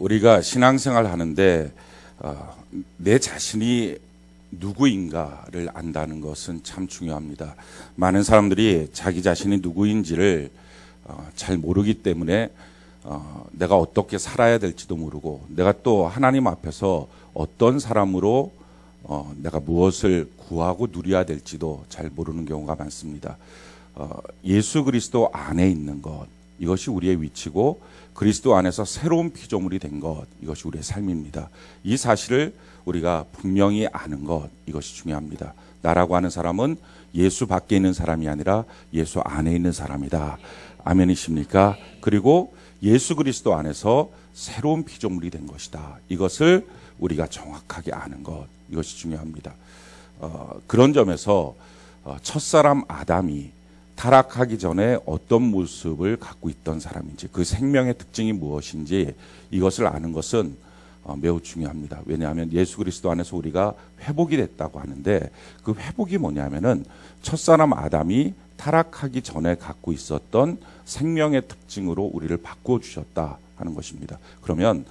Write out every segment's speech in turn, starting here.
우리가 신앙생활 하는데 내 자신이 누구인가를 안다는 것은 참 중요합니다. 많은 사람들이 자기 자신이 누구인지를 잘 모르기 때문에 내가 어떻게 살아야 될지도 모르고, 내가 또 하나님 앞에서 어떤 사람으로 내가 무엇을 구하고 누려야 될지도 잘 모르는 경우가 많습니다. 예수 그리스도 안에 있는 것, 이것이 우리의 위치고, 그리스도 안에서 새로운 피조물이 된 것, 이것이 우리의 삶입니다. 이 사실을 우리가 분명히 아는 것, 이것이 중요합니다. 나라고 하는 사람은 예수 밖에 있는 사람이 아니라 예수 안에 있는 사람이다. 아멘이십니까? 그리고 예수 그리스도 안에서 새로운 피조물이 된 것이다. 이것을 우리가 정확하게 아는 것, 이것이 중요합니다. 그런 점에서 첫사람 아담이 타락하기 전에 어떤 모습을 갖고 있던 사람인지, 그 생명의 특징이 무엇인지 이것을 아는 것은 매우 중요합니다. 왜냐하면 예수 그리스도 안에서 우리가 회복이 됐다고 하는데, 그 회복이 뭐냐면은 첫사람 아담이 타락하기 전에 갖고 있었던 생명의 특징으로 우리를 바꾸어 주셨다 하는 것입니다. 그러면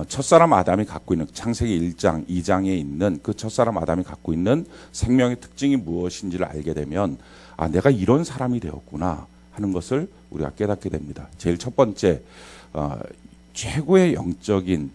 첫사람 아담이 갖고 있는, 창세기 1장, 2장에 있는 그 첫사람 아담이 갖고 있는 생명의 특징이 무엇인지를 알게 되면, 내가 이런 사람이 되었구나 하는 것을 우리가 깨닫게 됩니다. 제일 첫 번째, 최고의 영적인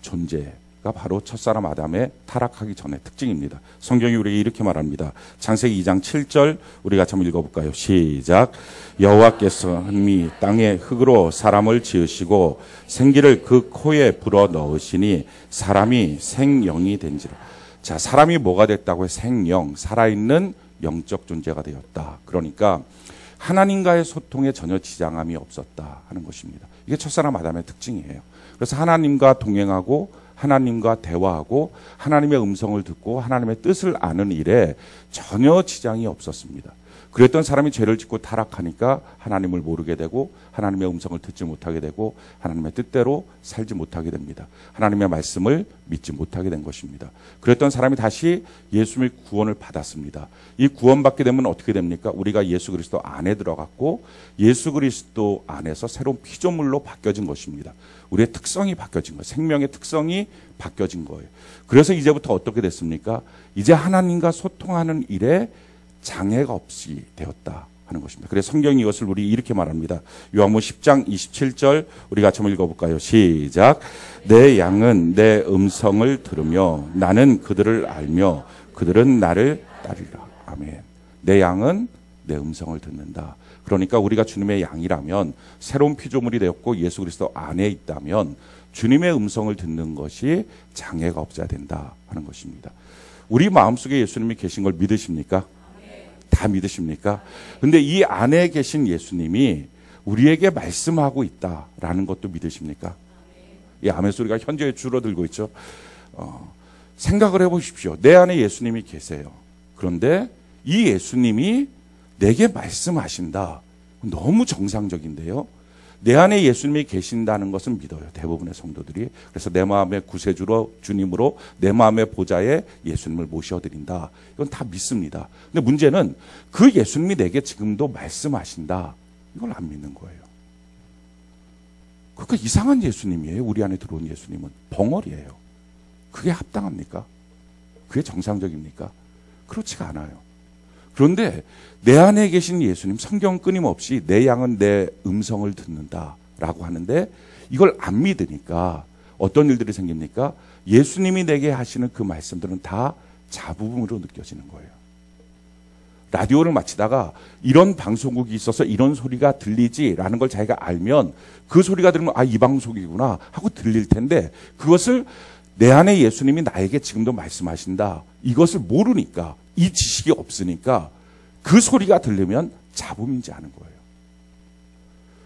존재가 바로 첫사람 아담의 타락하기 전의 특징입니다. 성경이 우리에게 이렇게 말합니다. 창세기 2장 7절 우리 같이 한번 읽어볼까요? 시작. 여호와께서 이 땅의 흙으로 사람을 지으시고 생기를 그 코에 불어 넣으시니 사람이 생영이 된지라. 자, 사람이 뭐가 됐다고요? 생영, 살아있는 영적 존재가 되었다. 그러니까 하나님과의 소통에 전혀 지장함이 없었다 하는 것입니다. 이게 첫사람 아담의 특징이에요. 그래서 하나님과 동행하고 하나님과 대화하고 하나님의 음성을 듣고 하나님의 뜻을 아는 일에 전혀 지장이 없었습니다. 그랬던 사람이 죄를 짓고 타락하니까 하나님을 모르게 되고 하나님의 음성을 듣지 못하게 되고 하나님의 뜻대로 살지 못하게 됩니다. 하나님의 말씀을 믿지 못하게 된 것입니다. 그랬던 사람이 다시 예수님의 구원을 받았습니다. 이 구원받게 되면 어떻게 됩니까? 우리가 예수 그리스도 안에 들어갔고 예수 그리스도 안에서 새로운 피조물로 바뀌어진 것입니다. 우리의 특성이 바뀌어진 거예요. 생명의 특성이 바뀌어진 거예요. 그래서 이제부터 어떻게 됐습니까? 이제 하나님과 소통하는 일에 장애가 없이 되었다 하는 것입니다. 그래서 성경이 이것을 우리 이렇게 말합니다. 요한복음 10장 27절 우리 같이 한번 읽어볼까요? 시작. 내 양은 내 음성을 들으며 나는 그들을 알며 그들은 나를 따르리라. 아멘. 내 양은 내 음성을 듣는다. 그러니까 우리가 주님의 양이라면, 새로운 피조물이 되었고 예수 그리스도 안에 있다면 주님의 음성을 듣는 것이 장애가 없어야 된다 하는 것입니다. 우리 마음속에 예수님이 계신 걸 믿으십니까? 다 믿으십니까? 근데 이 안에 계신 예수님이 우리에게 말씀하고 있다라는 것도 믿으십니까? 이 아멘 소리가 현재 줄어들고 있죠. 생각을 해보십시오. 내 안에 예수님이 계세요. 그런데 이 예수님이 내게 말씀하신다. 너무 정상적인데요. 내 안에 예수님이 계신다는 것은 믿어요. 대부분의 성도들이. 그래서 내 마음의 구세주로 주님으로 내 마음의 보좌에 예수님을 모셔드린다. 이건 다 믿습니다. 근데 문제는 그 예수님이 내게 지금도 말씀하신다. 이걸 안 믿는 거예요. 그러니까 이상한 예수님이에요. 우리 안에 들어온 예수님은 벙어리예요. 그게 합당합니까? 그게 정상적입니까? 그렇지가 않아요. 그런데 내 안에 계신 예수님, 성경 끊임없이 내 양은 내 음성을 듣는다라고 하는데 이걸 안 믿으니까 어떤 일들이 생깁니까? 예수님이 내게 하시는 그 말씀들은 다 자부심으로 느껴지는 거예요. 라디오를 마치다가 이런 방송국이 있어서 이런 소리가 들리지라는 걸 자기가 알면 그 소리가 들으면 이 방송이구나 하고 들릴 텐데, 그것을 내 안에 예수님이 나에게 지금도 말씀하신다, 이것을 모르니까, 이 지식이 없으니까 그 소리가 들리면 잡음인지 아는 거예요.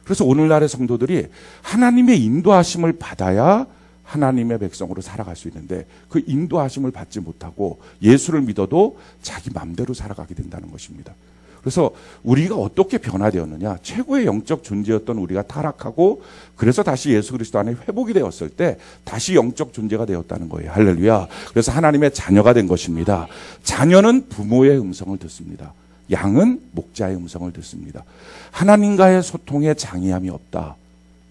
그래서 오늘날의 성도들이 하나님의 인도하심을 받아야 하나님의 백성으로 살아갈 수 있는데, 그 인도하심을 받지 못하고 예수를 믿어도 자기 마음대로 살아가게 된다는 것입니다. 그래서 우리가 어떻게 변화되었느냐, 최고의 영적 존재였던 우리가 타락하고 그래서 다시 예수 그리스도 안에 회복이 되었을 때 다시 영적 존재가 되었다는 거예요. 할렐루야. 그래서 하나님의 자녀가 된 것입니다. 자녀는 부모의 음성을 듣습니다. 양은 목자의 음성을 듣습니다. 하나님과의 소통에 장애함이 없다.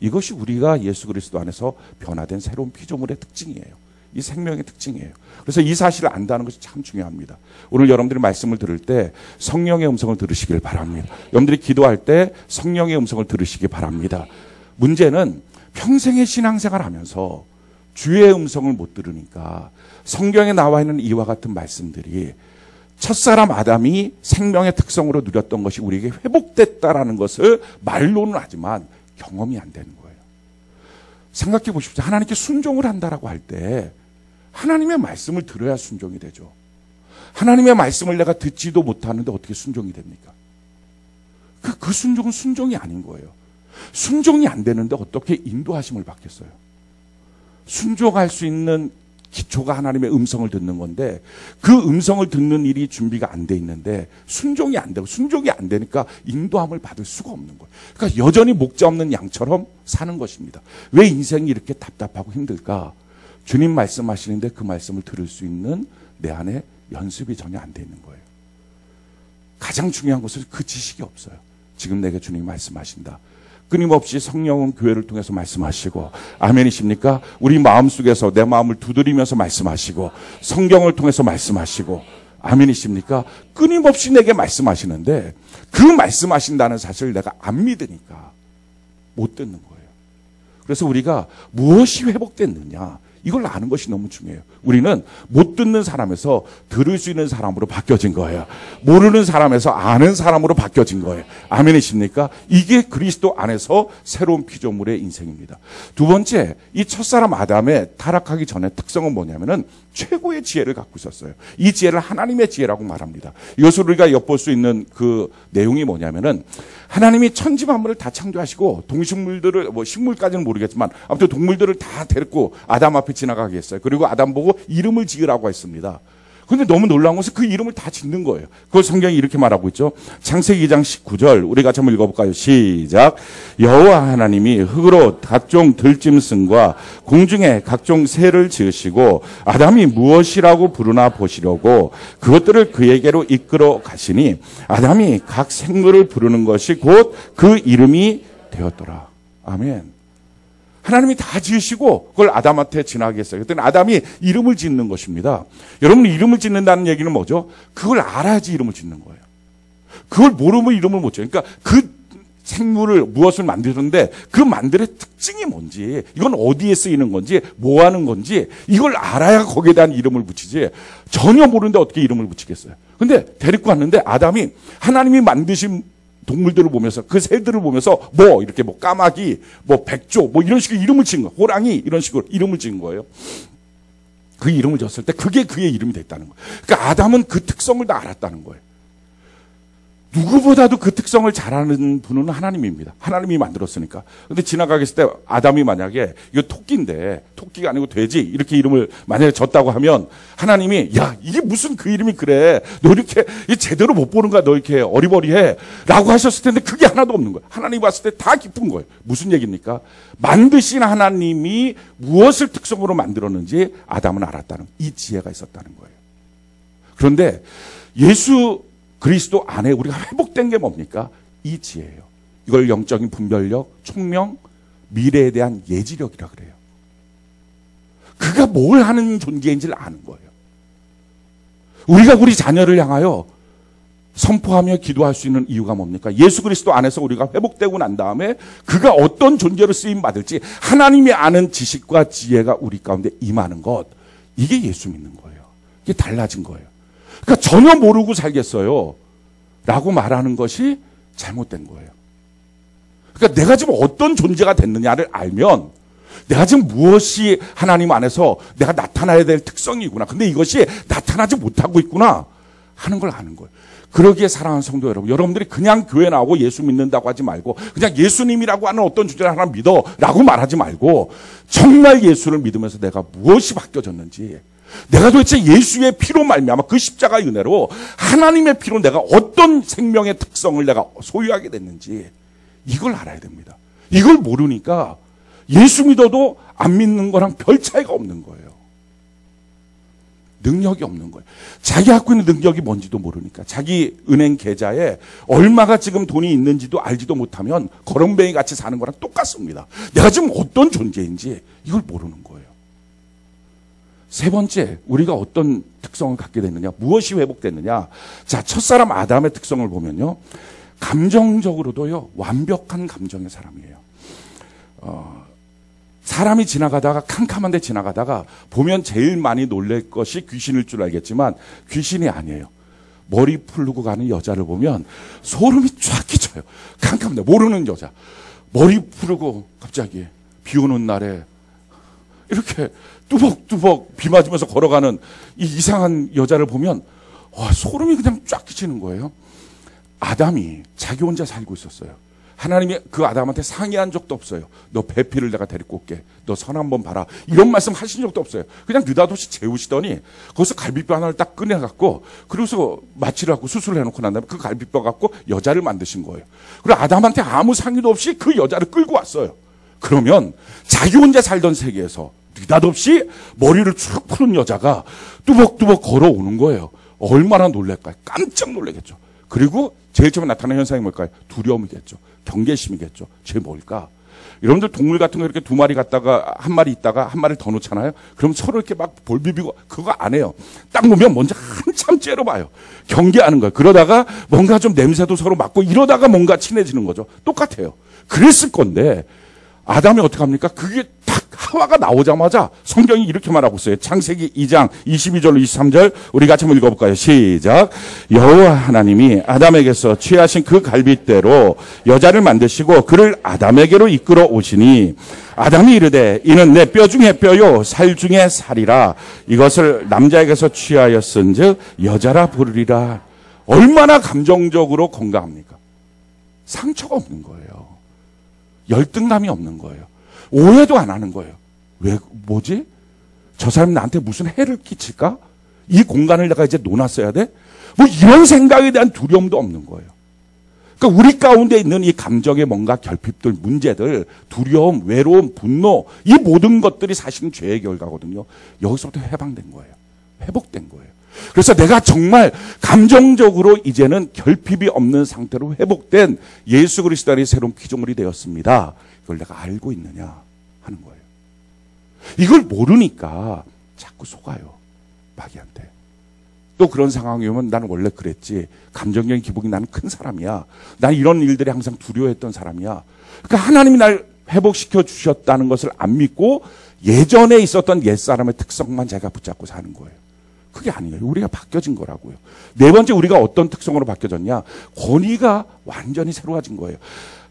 이것이 우리가 예수 그리스도 안에서 변화된 새로운 피조물의 특징이에요. 이 생명의 특징이에요. 그래서 이 사실을 안다는 것이 참 중요합니다. 오늘 여러분들이 말씀을 들을 때 성령의 음성을 들으시길 바랍니다. 여러분들이 기도할 때 성령의 음성을 들으시기 바랍니다. 문제는 평생의 신앙생활 하면서 주의 음성을 못 들으니까 성경에 나와 있는 이와 같은 말씀들이 첫사람 아담이 생명의 특성으로 누렸던 것이 우리에게 회복됐다라는 것을 말로는 하지만 경험이 안 되는 거예요. 생각해 보십시오. 하나님께 순종을 한다라고 할 때 하나님의 말씀을 들어야 순종이 되죠. 하나님의 말씀을 내가 듣지도 못하는데 어떻게 순종이 됩니까? 그 순종은 순종이 아닌 거예요. 순종이 안 되는데 어떻게 인도하심을 받겠어요? 순종할 수 있는 기초가 하나님의 음성을 듣는 건데 그 음성을 듣는 일이 준비가 안 돼 있는데 순종이 안 되고 순종이 안 되니까 인도함을 받을 수가 없는 거예요. 그러니까 여전히 목자 없는 양처럼 사는 것입니다. 왜 인생이 이렇게 답답하고 힘들까? 주님 말씀하시는데 그 말씀을 들을 수 있는 내 안에 연습이 전혀 안 돼 있는 거예요. 가장 중요한 것은 그 지식이 없어요. 지금 내게 주님이 말씀하신다. 끊임없이 성령은 교회를 통해서 말씀하시고 아멘이십니까? 우리 마음속에서 내 마음을 두드리면서 말씀하시고 성경을 통해서 말씀하시고 아멘이십니까? 끊임없이 내게 말씀하시는데 그 말씀하신다는 사실을 내가 안 믿으니까 못 듣는 거예요. 그래서 우리가 무엇이 회복됐느냐 이걸 아는 것이 너무 중요해요. 우리는 못 듣는 사람에서 들을 수 있는 사람으로 바뀌어진 거예요. 모르는 사람에서 아는 사람으로 바뀌어진 거예요. 아멘이십니까? 이게 그리스도 안에서 새로운 피조물의 인생입니다. 두 번째, 이 첫사람 아담의 타락하기 전의 특성은 뭐냐면은 최고의 지혜를 갖고 있었어요. 이 지혜를 하나님의 지혜라고 말합니다. 이것을 우리가 엿볼 수 있는 그 내용이 뭐냐면은 하나님이 천지 만물을 다 창조하시고 동식물들을 식물까지는 모르겠지만 아무튼 동물들을 다 데리고 아담 앞에 지나가게 했어요. 그리고 아담 보고 이름을 지으라고 했습니다. 그런데 너무 놀라운 것은 그 이름을 다 짓는 거예요. 그걸 성경이 이렇게 말하고 있죠. 창세기 2장 19절 우리 같이 한번 읽어볼까요? 시작. 여호와 하나님이 흙으로 각종 들짐승과 공중에 각종 새를 지으시고 아담이 무엇이라고 부르나 보시려고 그것들을 그에게로 이끌어 가시니 아담이 각 생물을 부르는 것이 곧 그 이름이 되었더라. 아멘. 하나님이 다 지으시고 그걸 아담한테 지나게 했어요. 그때는 아담이 이름을 짓는 것입니다. 여러분 이름을 짓는다는 얘기는 뭐죠? 그걸 알아야지 이름을 짓는 거예요. 그걸 모르면 이름을 못 지어요. 그러니까 그 생물을 무엇을 만드는데 그 만들의 특징이 뭔지 이건 어디에 쓰이는 건지 뭐 하는 건지 이걸 알아야 거기에 대한 이름을 붙이지 전혀 모르는데 어떻게 이름을 붙이겠어요. 근데 데리고 왔는데 아담이 하나님이 만드신 동물들을 보면서 그 새들을 보면서 뭐 이렇게 뭐 까마귀 뭐 백조 뭐 이런 식으로 이름을 지은 거예요. 호랑이 이런 식으로 이름을 지은 거예요. 그 이름을 졌을 때 그게 그의 이름이 됐다는 거예요. 그러니까 아담은 그 특성을 다 알았다는 거예요. 누구보다도 그 특성을 잘 아는 분은 하나님입니다. 하나님이 만들었으니까. 근데 지나가겠을 때 아담이 만약에 이거 토끼인데 토끼가 아니고 돼지 이렇게 이름을 만약에 졌다고 하면 하나님이 야 이게 무슨 그 이름이 그래 너 이렇게 제대로 못 보는 거야 너 이렇게 어리버리해 라고 하셨을 텐데 그게 하나도 없는 거예요. 하나님이 봤을 때 다 기쁜 거예요. 무슨 얘기입니까? 만드신 하나님이 무엇을 특성으로 만들었는지 아담은 알았다는 이 지혜가 있었다는 거예요. 그런데 예수 그리스도 안에 우리가 회복된 게 뭡니까? 이 지혜예요. 이걸 영적인 분별력, 총명, 미래에 대한 예지력이라 그래요. 그가 뭘 하는 존재인지를 아는 거예요. 우리가 우리 자녀를 향하여 선포하며 기도할 수 있는 이유가 뭡니까? 예수 그리스도 안에서 우리가 회복되고 난 다음에 그가 어떤 존재로 쓰임받을지 하나님이 아는 지식과 지혜가 우리 가운데 임하는 것, 이게 예수 믿는 거예요. 이게 달라진 거예요. 그러니까 전혀 모르고 살겠어요 라고 말하는 것이 잘못된 거예요. 그러니까 내가 지금 어떤 존재가 됐느냐를 알면 내가 지금 무엇이 하나님 안에서 내가 나타나야 될 특성이구나. 근데 이것이 나타나지 못하고 있구나 하는 걸 아는 거예요. 그러기에 사랑하는 성도 여러분, 여러분들이 그냥 교회 나오고 예수 믿는다고 하지 말고 그냥 예수님이라고 하는 어떤 존재를 하나 믿어 라고 말하지 말고 정말 예수를 믿으면서 내가 무엇이 바뀌어졌는지, 내가 도대체 예수의 피로 말미암아 그 십자가의 은혜로 하나님의 피로 내가 어떤 생명의 특성을 내가 소유하게 됐는지 이걸 알아야 됩니다. 이걸 모르니까 예수 믿어도 안 믿는 거랑 별 차이가 없는 거예요. 능력이 없는 거예요. 자기 갖고 있는 능력이 뭔지도 모르니까 자기 은행 계좌에 얼마가 지금 돈이 있는지도 알지도 못하면 거렁뱅이 같이 사는 거랑 똑같습니다. 내가 지금 어떤 존재인지 이걸 모르는 거예요. 세 번째, 우리가 어떤 특성을 갖게 됐느냐, 무엇이 회복됐느냐. 자, 첫사람 아담의 특성을 보면요, 감정적으로도요 완벽한 감정의 사람이에요. 사람이 지나가다가 캄캄한데 지나가다가 보면 제일 많이 놀랄 것이 귀신일 줄 알겠지만 귀신이 아니에요. 머리 풀고 가는 여자를 보면 소름이 쫙 끼쳐요. 캄캄한데 모르는 여자 머리 풀고 갑자기 비 오는 날에 이렇게 뚜벅뚜벅 비 맞으면서 걸어가는 이 이상한 여자를 보면 소름이 그냥 쫙 끼치는 거예요. 아담이 자기 혼자 살고 있었어요. 하나님이 그 아담한테 상의한 적도 없어요. 너 배필을 내가 데리고 올게. 너 선 한번 봐라. 이런 말씀 하신 적도 없어요. 그냥 느닷없이 재우시더니 거기서 갈비뼈 하나를 딱 꺼내갖고 그래서 마취를 하고 수술을 해놓고 난 다음에 그 갈비뼈 갖고 여자를 만드신 거예요. 그리고 아담한테 아무 상의도 없이 그 여자를 끌고 왔어요. 그러면 자기 혼자 살던 세계에서 느닷없이 머리를 쭉 푸는 여자가 뚜벅뚜벅 걸어오는 거예요. 얼마나 놀랄까요? 깜짝 놀라겠죠. 그리고 제일 처음에 나타나는 현상이 뭘까요? 두려움이겠죠. 경계심이겠죠. 쟤 뭘까? 여러분들 동물 같은 거 이렇게 두 마리 갔다가 한 마리 있다가 한 마리 더 놓잖아요. 그럼 서로 이렇게 막 볼 비비고 그거 안 해요. 딱 보면 먼저 한참 째려봐요. 경계하는 거예요. 그러다가 뭔가 좀 냄새도 서로 맡고 이러다가 뭔가 친해지는 거죠. 똑같아요. 그랬을 건데 아담이 어떻게 합니까? 그게 딱 하와가 나오자마자 성경이 이렇게 말하고 있어요. 창세기 2장 22절로 23절 우리 같이 한번 읽어볼까요? 시작. 여호와 하나님이 아담에게서 취하신 그 갈빗대로 여자를 만드시고 그를 아담에게로 이끌어 오시니 아담이 이르되 이는 내 뼈 중에 뼈요 살 중에 살이라 이것을 남자에게서 취하였은즉 여자라 부르리라. 얼마나 감정적으로 건강합니까? 상처가 없는 거예요. 열등감이 없는 거예요. 오해도 안 하는 거예요. 왜, 뭐지? 저 사람이 나한테 무슨 해를 끼칠까? 이 공간을 내가 이제 놓았어야 돼? 뭐 이런 생각에 대한 두려움도 없는 거예요. 그러니까 우리 가운데 있는 이 감정의 뭔가 결핍들, 문제들, 두려움, 외로움, 분노, 이 모든 것들이 사실은 죄의 결과거든요. 여기서부터 해방된 거예요. 회복된 거예요. 그래서 내가 정말 감정적으로 이제는 결핍이 없는 상태로 회복된 예수 그리스도의 새로운 피조물이 되었습니다. 이걸 내가 알고 있느냐 하는 거예요. 이걸 모르니까 자꾸 속아요. 마귀한테. 또 그런 상황이 오면 나는 원래 그랬지. 감정적인 기복이 나는 큰 사람이야. 난 이런 일들이 항상 두려워했던 사람이야. 그러니까 하나님이 날 회복시켜 주셨다는 것을 안 믿고 예전에 있었던 옛사람의 특성만 제가 붙잡고 사는 거예요. 그게 아니에요. 우리가 바뀌어진 거라고요. 네 번째 우리가 어떤 특성으로 바뀌어졌냐? 권위가 완전히 새로워진 거예요.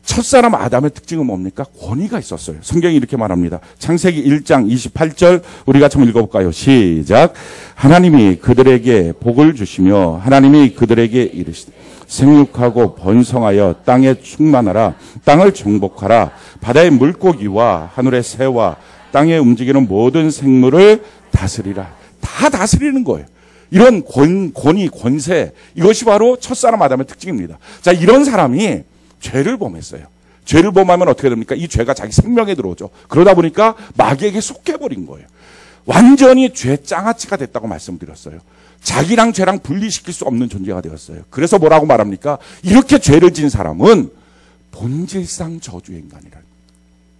첫사람 아담의 특징은 뭡니까? 권위가 있었어요. 성경이 이렇게 말합니다. 창세기 1장 28절 우리가 한번 읽어볼까요? 시작. 하나님이 그들에게 복을 주시며 하나님이 그들에게 이르시되 생육하고 번성하여 땅에 충만하라. 땅을 정복하라. 바다의 물고기와 하늘의 새와 땅에 움직이는 모든 생물을 다스리라. 다 다스리는 거예요. 이런 권위, 권세, 이것이 바로 첫사람 아담의 특징입니다. 자, 이런 사람이 죄를 범했어요. 죄를 범하면 어떻게 됩니까? 이 죄가 자기 생명에 들어오죠. 그러다 보니까 마귀에게 속해버린 거예요. 완전히 죄 장아찌가 됐다고 말씀드렸어요. 자기랑 죄랑 분리시킬 수 없는 존재가 되었어요. 그래서 뭐라고 말합니까? 이렇게 죄를 진 사람은 본질상 저주의 인간이라.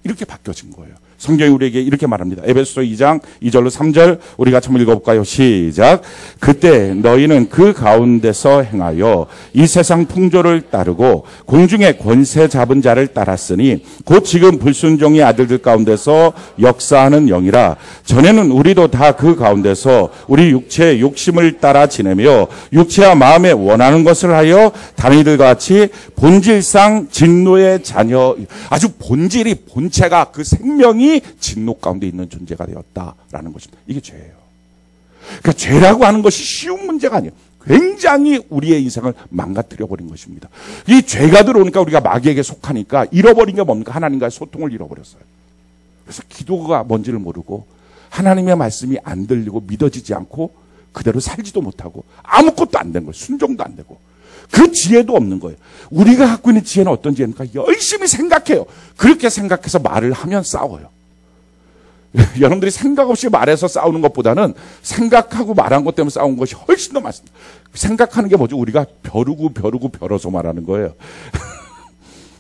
이렇게 바뀌어진 거예요. 성경이 우리에게 이렇게 말합니다. 에베소서 2장 2절로 3절 우리 같이 한번 읽어볼까요? 시작. 그때 너희는 그 가운데서 행하여 이 세상 풍조를 따르고 공중의 권세 잡은 자를 따랐으니 곧 지금 불순종의 아들들 가운데서 역사하는 영이라. 전에는 우리도 다 그 가운데서 우리 육체의 욕심을 따라 지내며 육체와 마음에 원하는 것을 하여 다른 이들과 같이 본질상 진노의 자녀, 아주 본질이 본체가 그 생명이 진노 가운데 있는 존재가 되었다라는 것입니다. 이게 죄예요. 그러니까 죄라고 하는 것이 쉬운 문제가 아니에요. 굉장히 우리의 인생을 망가뜨려버린 것입니다. 이 죄가 들어오니까 우리가 마귀에게 속하니까 잃어버린 게 뭡니까? 하나님과의 소통을 잃어버렸어요. 그래서 기도가 뭔지를 모르고 하나님의 말씀이 안 들리고 믿어지지 않고 그대로 살지도 못하고 아무것도 안 된 거예요. 순종도 안 되고. 그 지혜도 없는 거예요. 우리가 갖고 있는 지혜는 어떤 지혜입니까? 열심히 생각해요. 그렇게 생각해서 말을 하면 싸워요. 여러분들이 생각 없이 말해서 싸우는 것보다는 생각하고 말한 것 때문에 싸운 것이 훨씬 더 많습니다. 생각하는 게 뭐죠? 우리가 벼르고 말하는 거예요.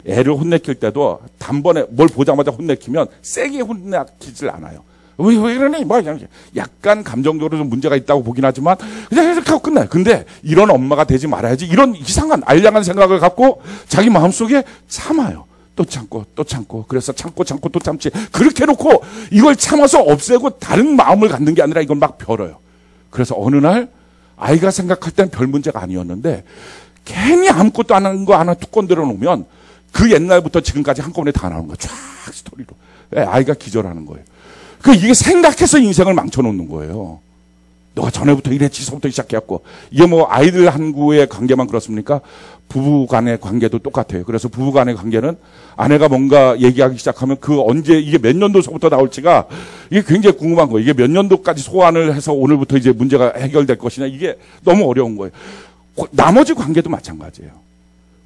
애를 혼내킬 때도 단번에 뭘 보자마자 혼내키면 세게 혼내키질 않아요. 왜 그러니? 뭐 약간 감정적으로 좀 문제가 있다고 보긴 하지만 그냥 이렇게 하고 끝나요. 근데 이런 엄마가 되지 말아야지. 이런 이상한 알량한 생각을 갖고 자기 마음속에 참아요. 또 참고 그래서 참고 또 참지. 그렇게 해놓고 이걸 참아서 없애고 다른 마음을 갖는 게 아니라 이걸 막 벼러요. 그래서 어느 날 아이가 생각할 땐 별 문제가 아니었는데 괜히 아무것도 안 하는 거 하나 툭 건드려 놓으면 그 옛날부터 지금까지 한꺼번에 다 나오는 거예요. 쫙 스토리로. 아이가 기절하는 거예요. 이게 생각해서 인생을 망쳐놓는 거예요. 너가 전에부터 이랬지서부터 시작해갖고. 이게 뭐 아이들 한구의 관계만 그렇습니까? 부부 간의 관계도 똑같아요. 그래서 부부 간의 관계는 아내가 뭔가 얘기하기 시작하면 그 언제 이게 몇 년도서부터 나올지가 이게 굉장히 궁금한 거예요. 이게 몇 년도까지 소환을 해서 오늘부터 이제 문제가 해결될 것이냐. 이게 너무 어려운 거예요. 나머지 관계도 마찬가지예요.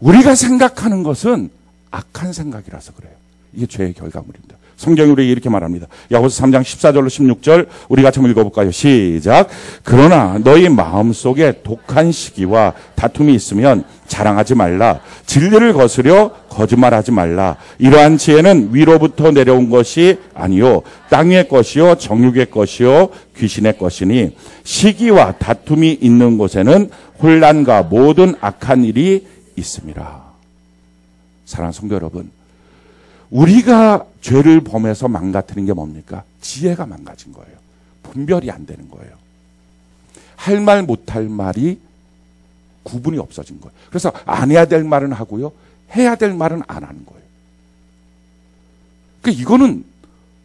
우리가 생각하는 것은 악한 생각이라서 그래요. 이게 죄의 결과물입니다. 성경이 우리에게 이렇게 말합니다. 야고보서 3장 14절로 16절 우리 같이 한번 읽어볼까요? 시작. 그러나 너희 마음속에 독한 시기와 다툼이 있으면 자랑하지 말라. 진리를 거스려 거짓말하지 말라. 이러한 지혜는 위로부터 내려온 것이 아니요 땅 위의 것이요 정욕의 것이요 귀신의 것이니 시기와 다툼이 있는 곳에는 혼란과 모든 악한 일이 있습니다. 사랑하는 성도 여러분, 우리가 죄를 범해서 망가뜨린 게 뭡니까? 지혜가 망가진 거예요. 분별이 안 되는 거예요. 할 말 못할 말이 구분이 없어진 거예요. 그래서 안 해야 될 말은 하고요, 해야 될 말은 안 하는 거예요. 그러니까 이거는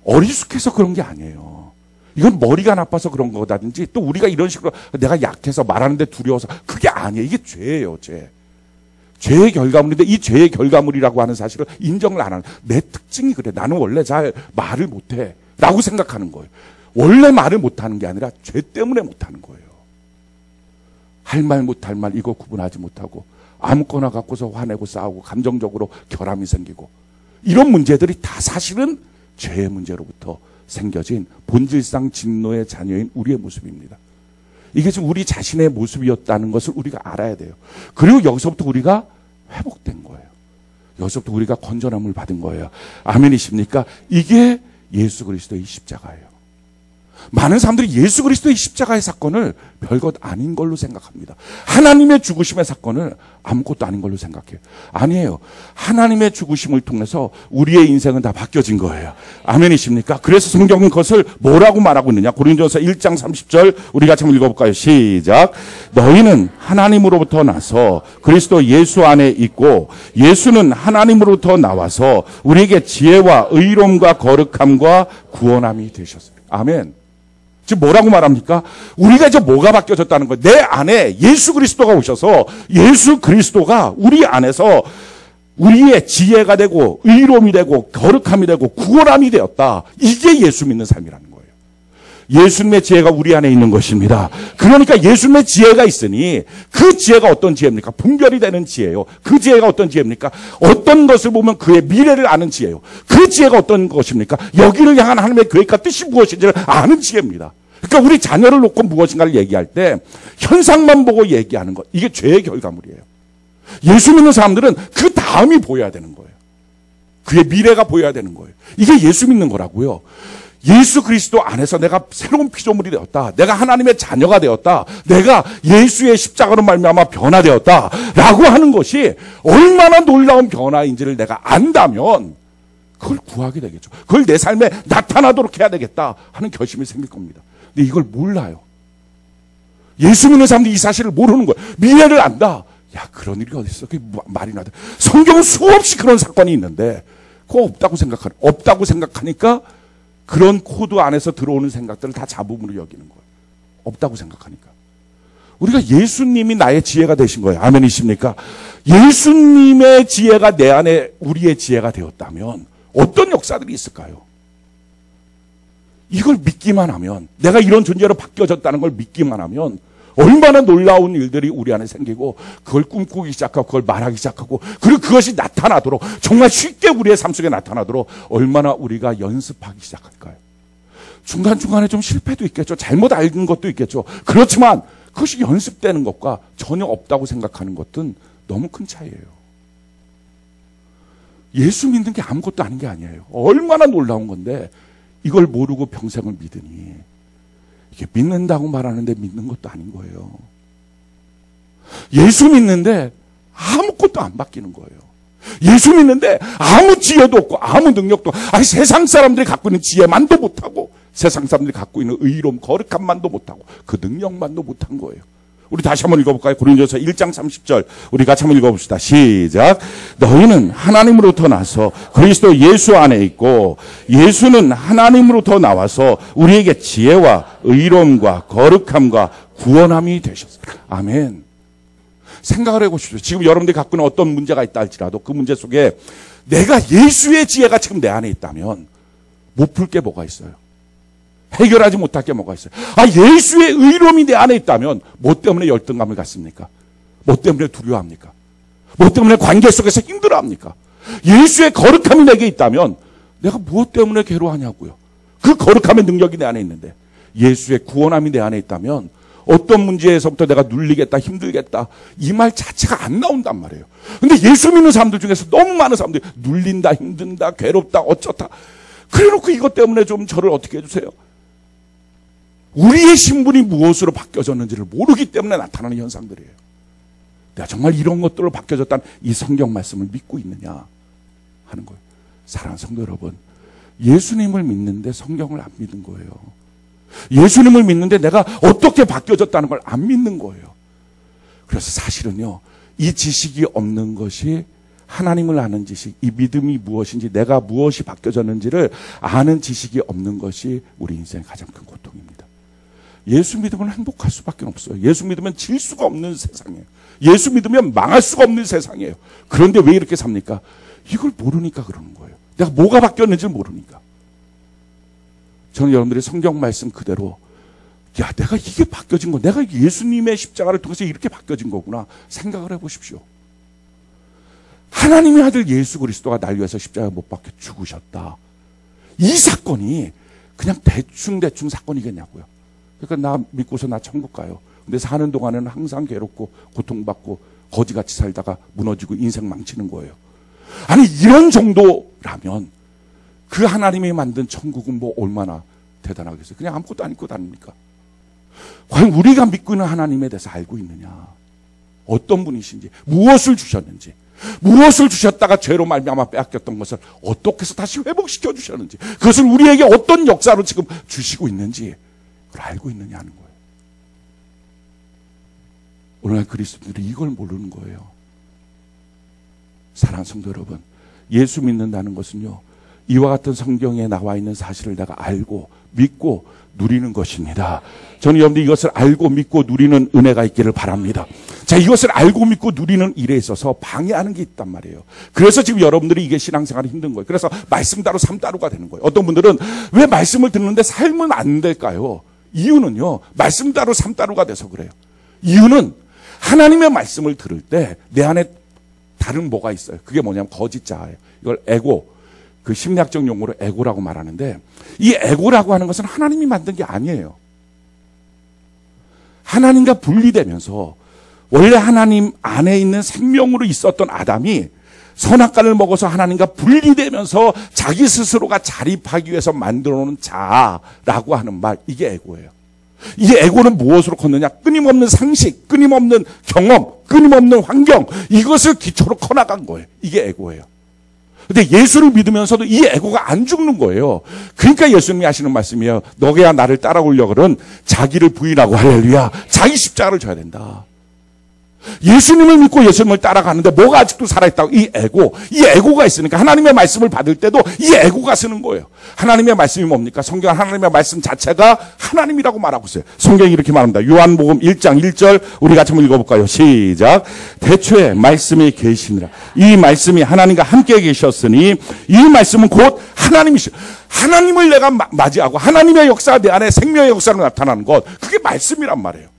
어리숙해서 그런 게 아니에요. 이건 머리가 나빠서 그런 거다든지 또 우리가 이런 식으로 내가 약해서 말하는데 두려워서 그게 아니에요. 이게 죄예요, 죄. 죄의 결과물인데 이 죄의 결과물이라고 하는 사실을 인정을 안 하는, 내 특징이 그래. 나는 원래 잘 말을 못해 라고 생각하는 거예요. 원래 말을 못하는 게 아니라 죄 때문에 못하는 거예요. 할 말 못할 말 이거 구분하지 못하고 아무거나 갖고서 화내고 싸우고 감정적으로 결함이 생기고 이런 문제들이 다 사실은 죄의 문제로부터 생겨진 본질상 진노의 자녀인 우리의 모습입니다. 이게 지금 우리 자신의 모습이었다는 것을 우리가 알아야 돼요. 그리고 여기서부터 우리가 회복된 거예요. 여기서부터 우리가 건전함을 받은 거예요. 아멘이십니까? 이게 예수 그리스도의 십자가예요. 많은 사람들이 예수 그리스도의 십자가의 사건을 별것 아닌 걸로 생각합니다. 하나님의 죽으심의 사건을 아무것도 아닌 걸로 생각해요. 아니에요. 하나님의 죽으심을 통해서 우리의 인생은 다 바뀌어진 거예요. 아멘이십니까? 그래서 성경은 그것을 뭐라고 말하고 있느냐? 고린도전서 1장 30절 우리 같이 한번 읽어볼까요? 시작. 너희는 하나님으로부터 나서 그리스도 예수 안에 있고 예수는 하나님으로부터 나와서 우리에게 지혜와 의로움과 거룩함과 구원함이 되셨습니다. 아멘. 지금 뭐라고 말합니까? 우리가 이제 뭐가 바뀌어졌다는 거예요. 내 안에 예수 그리스도가 오셔서 예수 그리스도가 우리 안에서 우리의 지혜가 되고 의로움이 되고 거룩함이 되고 구원함이 되었다. 이게 예수 믿는 삶이라는 거예요. 예수님의 지혜가 우리 안에 있는 것입니다. 그러니까 예수님의 지혜가 있으니 그 지혜가 어떤 지혜입니까? 분별이 되는 지혜요. 그 지혜가 어떤 지혜입니까? 어떤 것을 보면 그의 미래를 아는 지혜요. 그 지혜가 어떤 것입니까? 여기를 향한 하나님의 계획과 뜻이 무엇인지를 아는 지혜입니다. 그러니까 우리 자녀를 놓고 무엇인가를 얘기할 때 현상만 보고 얘기하는 것, 이게 죄의 결과물이에요. 예수 믿는 사람들은 그 다음이 보여야 되는 거예요. 그의 미래가 보여야 되는 거예요. 이게 예수 믿는 거라고요. 예수 그리스도 안에서 내가 새로운 피조물이 되었다. 내가 하나님의 자녀가 되었다. 내가 예수의 십자가로 말미암아 변화되었다. 라고 하는 것이 얼마나 놀라운 변화인지를 내가 안다면 그걸 구하게 되겠죠. 그걸 내 삶에 나타나도록 해야 되겠다 하는 결심이 생길 겁니다. 근데 이걸 몰라요. 예수 믿는 사람들이 이 사실을 모르는 거예요. 미래를 안다. 야, 그런 일이 어디 있어? 그게 말이 나다. 성경은 수없이 그런 사건이 있는데 그거 없다고 생각하니까 그런 코드 안에서 들어오는 생각들을 다 잡음으로 여기는 거예요. 없다고 생각하니까. 우리가 예수님이 나의 지혜가 되신 거예요. 아멘이십니까? 예수님의 지혜가 내 안에 우리의 지혜가 되었다면 어떤 역사들이 있을까요? 이걸 믿기만 하면, 내가 이런 존재로 바뀌어졌다는 걸 믿기만 하면 얼마나 놀라운 일들이 우리 안에 생기고 그걸 꿈꾸기 시작하고 그걸 말하기 시작하고 그리고 그것이 나타나도록 정말 쉽게 우리의 삶 속에 나타나도록 얼마나 우리가 연습하기 시작할까요? 중간중간에 좀 실패도 있겠죠. 잘못 알는 것도 있겠죠. 그렇지만 그것이 연습되는 것과 전혀 없다고 생각하는 것은 너무 큰 차이예요. 예수 믿는 게 아무것도 아닌 게 아니에요. 얼마나 놀라운 건데 이걸 모르고 평생을 믿으니 이게 믿는다고 말하는데 믿는 것도 아닌 거예요. 예수 믿는데 아무것도 안 바뀌는 거예요. 예수 믿는데 아무 지혜도 없고 아무 능력도 아니 세상 사람들이 갖고 있는 지혜만도 못하고 세상 사람들이 갖고 있는 의로움 거룩함만도 못하고 그 능력만도 못한 거예요. 우리 다시 한번 읽어볼까요? 고린도서 1장 30절 우리 같이 한번 읽어봅시다. 시작. 너희는 하나님으로부터 나서 그리스도 예수 안에 있고 예수는 하나님으로부터 나와서 우리에게 지혜와 의로움과 거룩함과 구원함이 되셨어요. 아멘. 생각을 해보십시오. 지금 여러분들이 갖고 있는 어떤 문제가 있다 할지라도 그 문제 속에 내가 예수의 지혜가 지금 내 안에 있다면 못 풀 게 뭐가 있어요? 해결하지 못할 게 뭐가 있어요? 예수의 의로움이 내 안에 있다면 뭐 때문에 열등감을 갖습니까? 뭐 때문에 두려워합니까? 뭐 때문에 관계 속에서 힘들어합니까? 예수의 거룩함이 내게 있다면 내가 무엇 때문에 괴로워하냐고요. 그 거룩함의 능력이 내 안에 있는데 예수의 구원함이 내 안에 있다면 어떤 문제에서부터 내가 눌리겠다, 힘들겠다 이 말 자체가 안 나온단 말이에요. 근데 예수 믿는 사람들 중에서 너무 많은 사람들이 눌린다, 힘든다, 괴롭다, 어쩌다 그래놓고 이것 때문에 좀 저를 어떻게 해주세요? 우리의 신분이 무엇으로 바뀌어졌는지를 모르기 때문에 나타나는 현상들이에요. 내가 정말 이런 것들로 바뀌어졌다는 이 성경 말씀을 믿고 있느냐 하는 거예요. 사랑하는 성도 여러분, 예수님을 믿는데 성경을 안 믿는 거예요. 예수님을 믿는데 내가 어떻게 바뀌어졌다는 걸 안 믿는 거예요. 그래서 사실은요, 이 지식이 없는 것이 하나님을 아는 지식, 이 믿음이 무엇인지 내가 무엇이 바뀌어졌는지를 아는 지식이 없는 것이 우리 인생의 가장 큰 고통입니다. 예수 믿으면 행복할 수밖에 없어요. 예수 믿으면 질 수가 없는 세상이에요. 예수 믿으면 망할 수가 없는 세상이에요. 그런데 왜 이렇게 삽니까? 이걸 모르니까 그러는 거예요. 내가 뭐가 바뀌었는지를 모르니까. 저는 여러분들이 성경 말씀 그대로 야, 내가 이게 바뀌어진 거, 내가 예수님의 십자가를 통해서 이렇게 바뀌어진 거구나 생각을 해보십시오. 하나님의 아들 예수 그리스도가 날 위해서 십자가에 못 박혀 죽으셨다. 이 사건이 그냥 대충 사건이겠냐고요. 그러니까 나 믿고서 나 천국 가요. 근데 사는 동안에는 항상 괴롭고 고통받고 거지같이 살다가 무너지고 인생 망치는 거예요. 아니 이런 정도라면 그 하나님이 만든 천국은 뭐 얼마나 대단하겠어요. 그냥 아무것도 안 입고 다닙니까? 과연 우리가 믿고 있는 하나님에 대해서 알고 있느냐? 어떤 분이신지, 무엇을 주셨는지, 무엇을 주셨다가 죄로 말미암아 빼앗겼던 것을 어떻게 해서 다시 회복시켜 주셨는지, 그것을 우리에게 어떤 역사로 지금 주시고 있는지 그걸 알고 있느냐 하는 거예요. 오늘날 그리스도인들이 이걸 모르는 거예요. 사랑하는 성도 여러분, 예수 믿는다는 것은요, 이와 같은 성경에 나와 있는 사실을 내가 알고 믿고 누리는 것입니다. 저는 여러분들 이것을 알고 믿고 누리는 은혜가 있기를 바랍니다. 자, 이것을 알고 믿고 누리는 일에 있어서 방해하는 게 있단 말이에요. 그래서 지금 여러분들이 이게 신앙생활이 힘든 거예요. 그래서 말씀 따로 삶 따로가 되는 거예요. 어떤 분들은 왜 말씀을 듣는데 삶은 안 될까요? 이유는요, 말씀 따로 삶 따로가 돼서 그래요. 이유는 하나님의 말씀을 들을 때 내 안에 다른 뭐가 있어요. 그게 뭐냐면 거짓 자아예요. 이걸 에고, 그 심리학적 용어로 에고라고 말하는데, 이 에고라고 하는 것은 하나님이 만든 게 아니에요. 하나님과 분리되면서 원래 하나님 안에 있는 생명으로 있었던 아담이 선악과를 먹어서 하나님과 분리되면서 자기 스스로가 자립하기 위해서 만들어 놓은 자아라고 하는 말, 이게 에고예요. 이 에고는 무엇으로 컸느냐? 끊임없는 상식, 끊임없는 경험, 끊임없는 환경, 이것을 기초로 커나간 거예요. 이게 에고예요. 근데 예수를 믿으면서도 이 에고가 안 죽는 거예요. 그러니까 예수님이 하시는 말씀이에요. 너가 나를 따라오려거든 자기를 부인하고 할렐루야, 자기 십자가를 져야 된다. 예수님을 믿고 예수님을 따라가는데 뭐가 아직도 살아있다고? 이 에고가 있으니까 하나님의 말씀을 받을 때도 이 에고가 쓰는 거예요. 하나님의 말씀이 뭡니까? 성경 하나님의 말씀 자체가 하나님이라고 말하고 있어요. 성경이 이렇게 말합니다. 요한복음 1장 1절 우리 같이 한번 읽어볼까요? 시작. 태초에 말씀이 계시니라. 이 말씀이 하나님과 함께 계셨으니 이 말씀은 곧 하나님이시오. 하나님을 내가 맞이하고 하나님의 역사가 내 안에 생명의 역사로 나타나는 것, 그게 말씀이란 말이에요.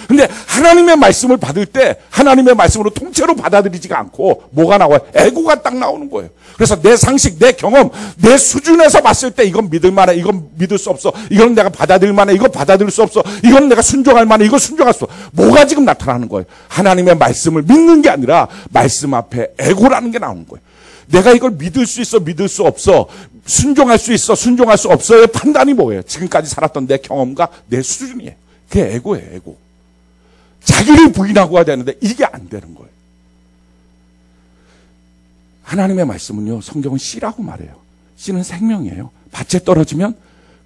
근데 하나님의 말씀을 받을 때 하나님의 말씀으로 통째로 받아들이지가 않고 뭐가 나와요? 에고가 딱 나오는 거예요. 그래서 내 상식, 내 경험, 내 수준에서 봤을 때 이건 믿을 만해, 이건 믿을 수 없어, 이건 내가 받아들일 만해, 이건 받아들일 수 없어, 이건 내가 순종할 만해, 이건 순종할 수 없어. 뭐가 지금 나타나는 거예요? 하나님의 말씀을 믿는 게 아니라 말씀 앞에 에고라는 게 나오는 거예요. 내가 이걸 믿을 수 있어, 믿을 수 없어, 순종할 수 있어, 순종할 수 없어의 판단이 뭐예요? 지금까지 살았던 내 경험과 내 수준이에요. 그게 에고예요, 에고. 자기를 부인하고 해야 되는데 이게 안 되는 거예요. 하나님의 말씀은요, 성경은 씨라고 말해요. 씨는 생명이에요. 밭에 떨어지면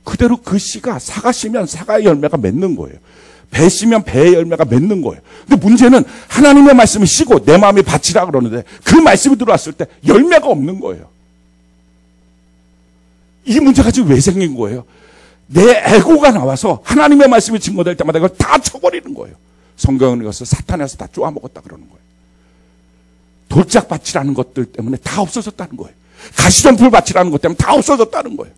그대로 그 씨가 사과 씨면 사과의 열매가 맺는 거예요. 배 씨면 배의 열매가 맺는 거예요. 근데 문제는 하나님의 말씀이 씨고 내 마음이 밭이라 그러는데 그 말씀이 들어왔을 때 열매가 없는 거예요. 이 문제가 지금 왜 생긴 거예요? 내 에고가 나와서 하나님의 말씀이 증거될 때마다 이걸 다 쳐버리는 거예요. 성경은 이것을 사탄에서 다 쪼아먹었다 그러는 거예요. 돌짝밭이라는 것들 때문에 다 없어졌다는 거예요. 가시덤불 밭이라는 것 때문에 다 없어졌다는 거예요.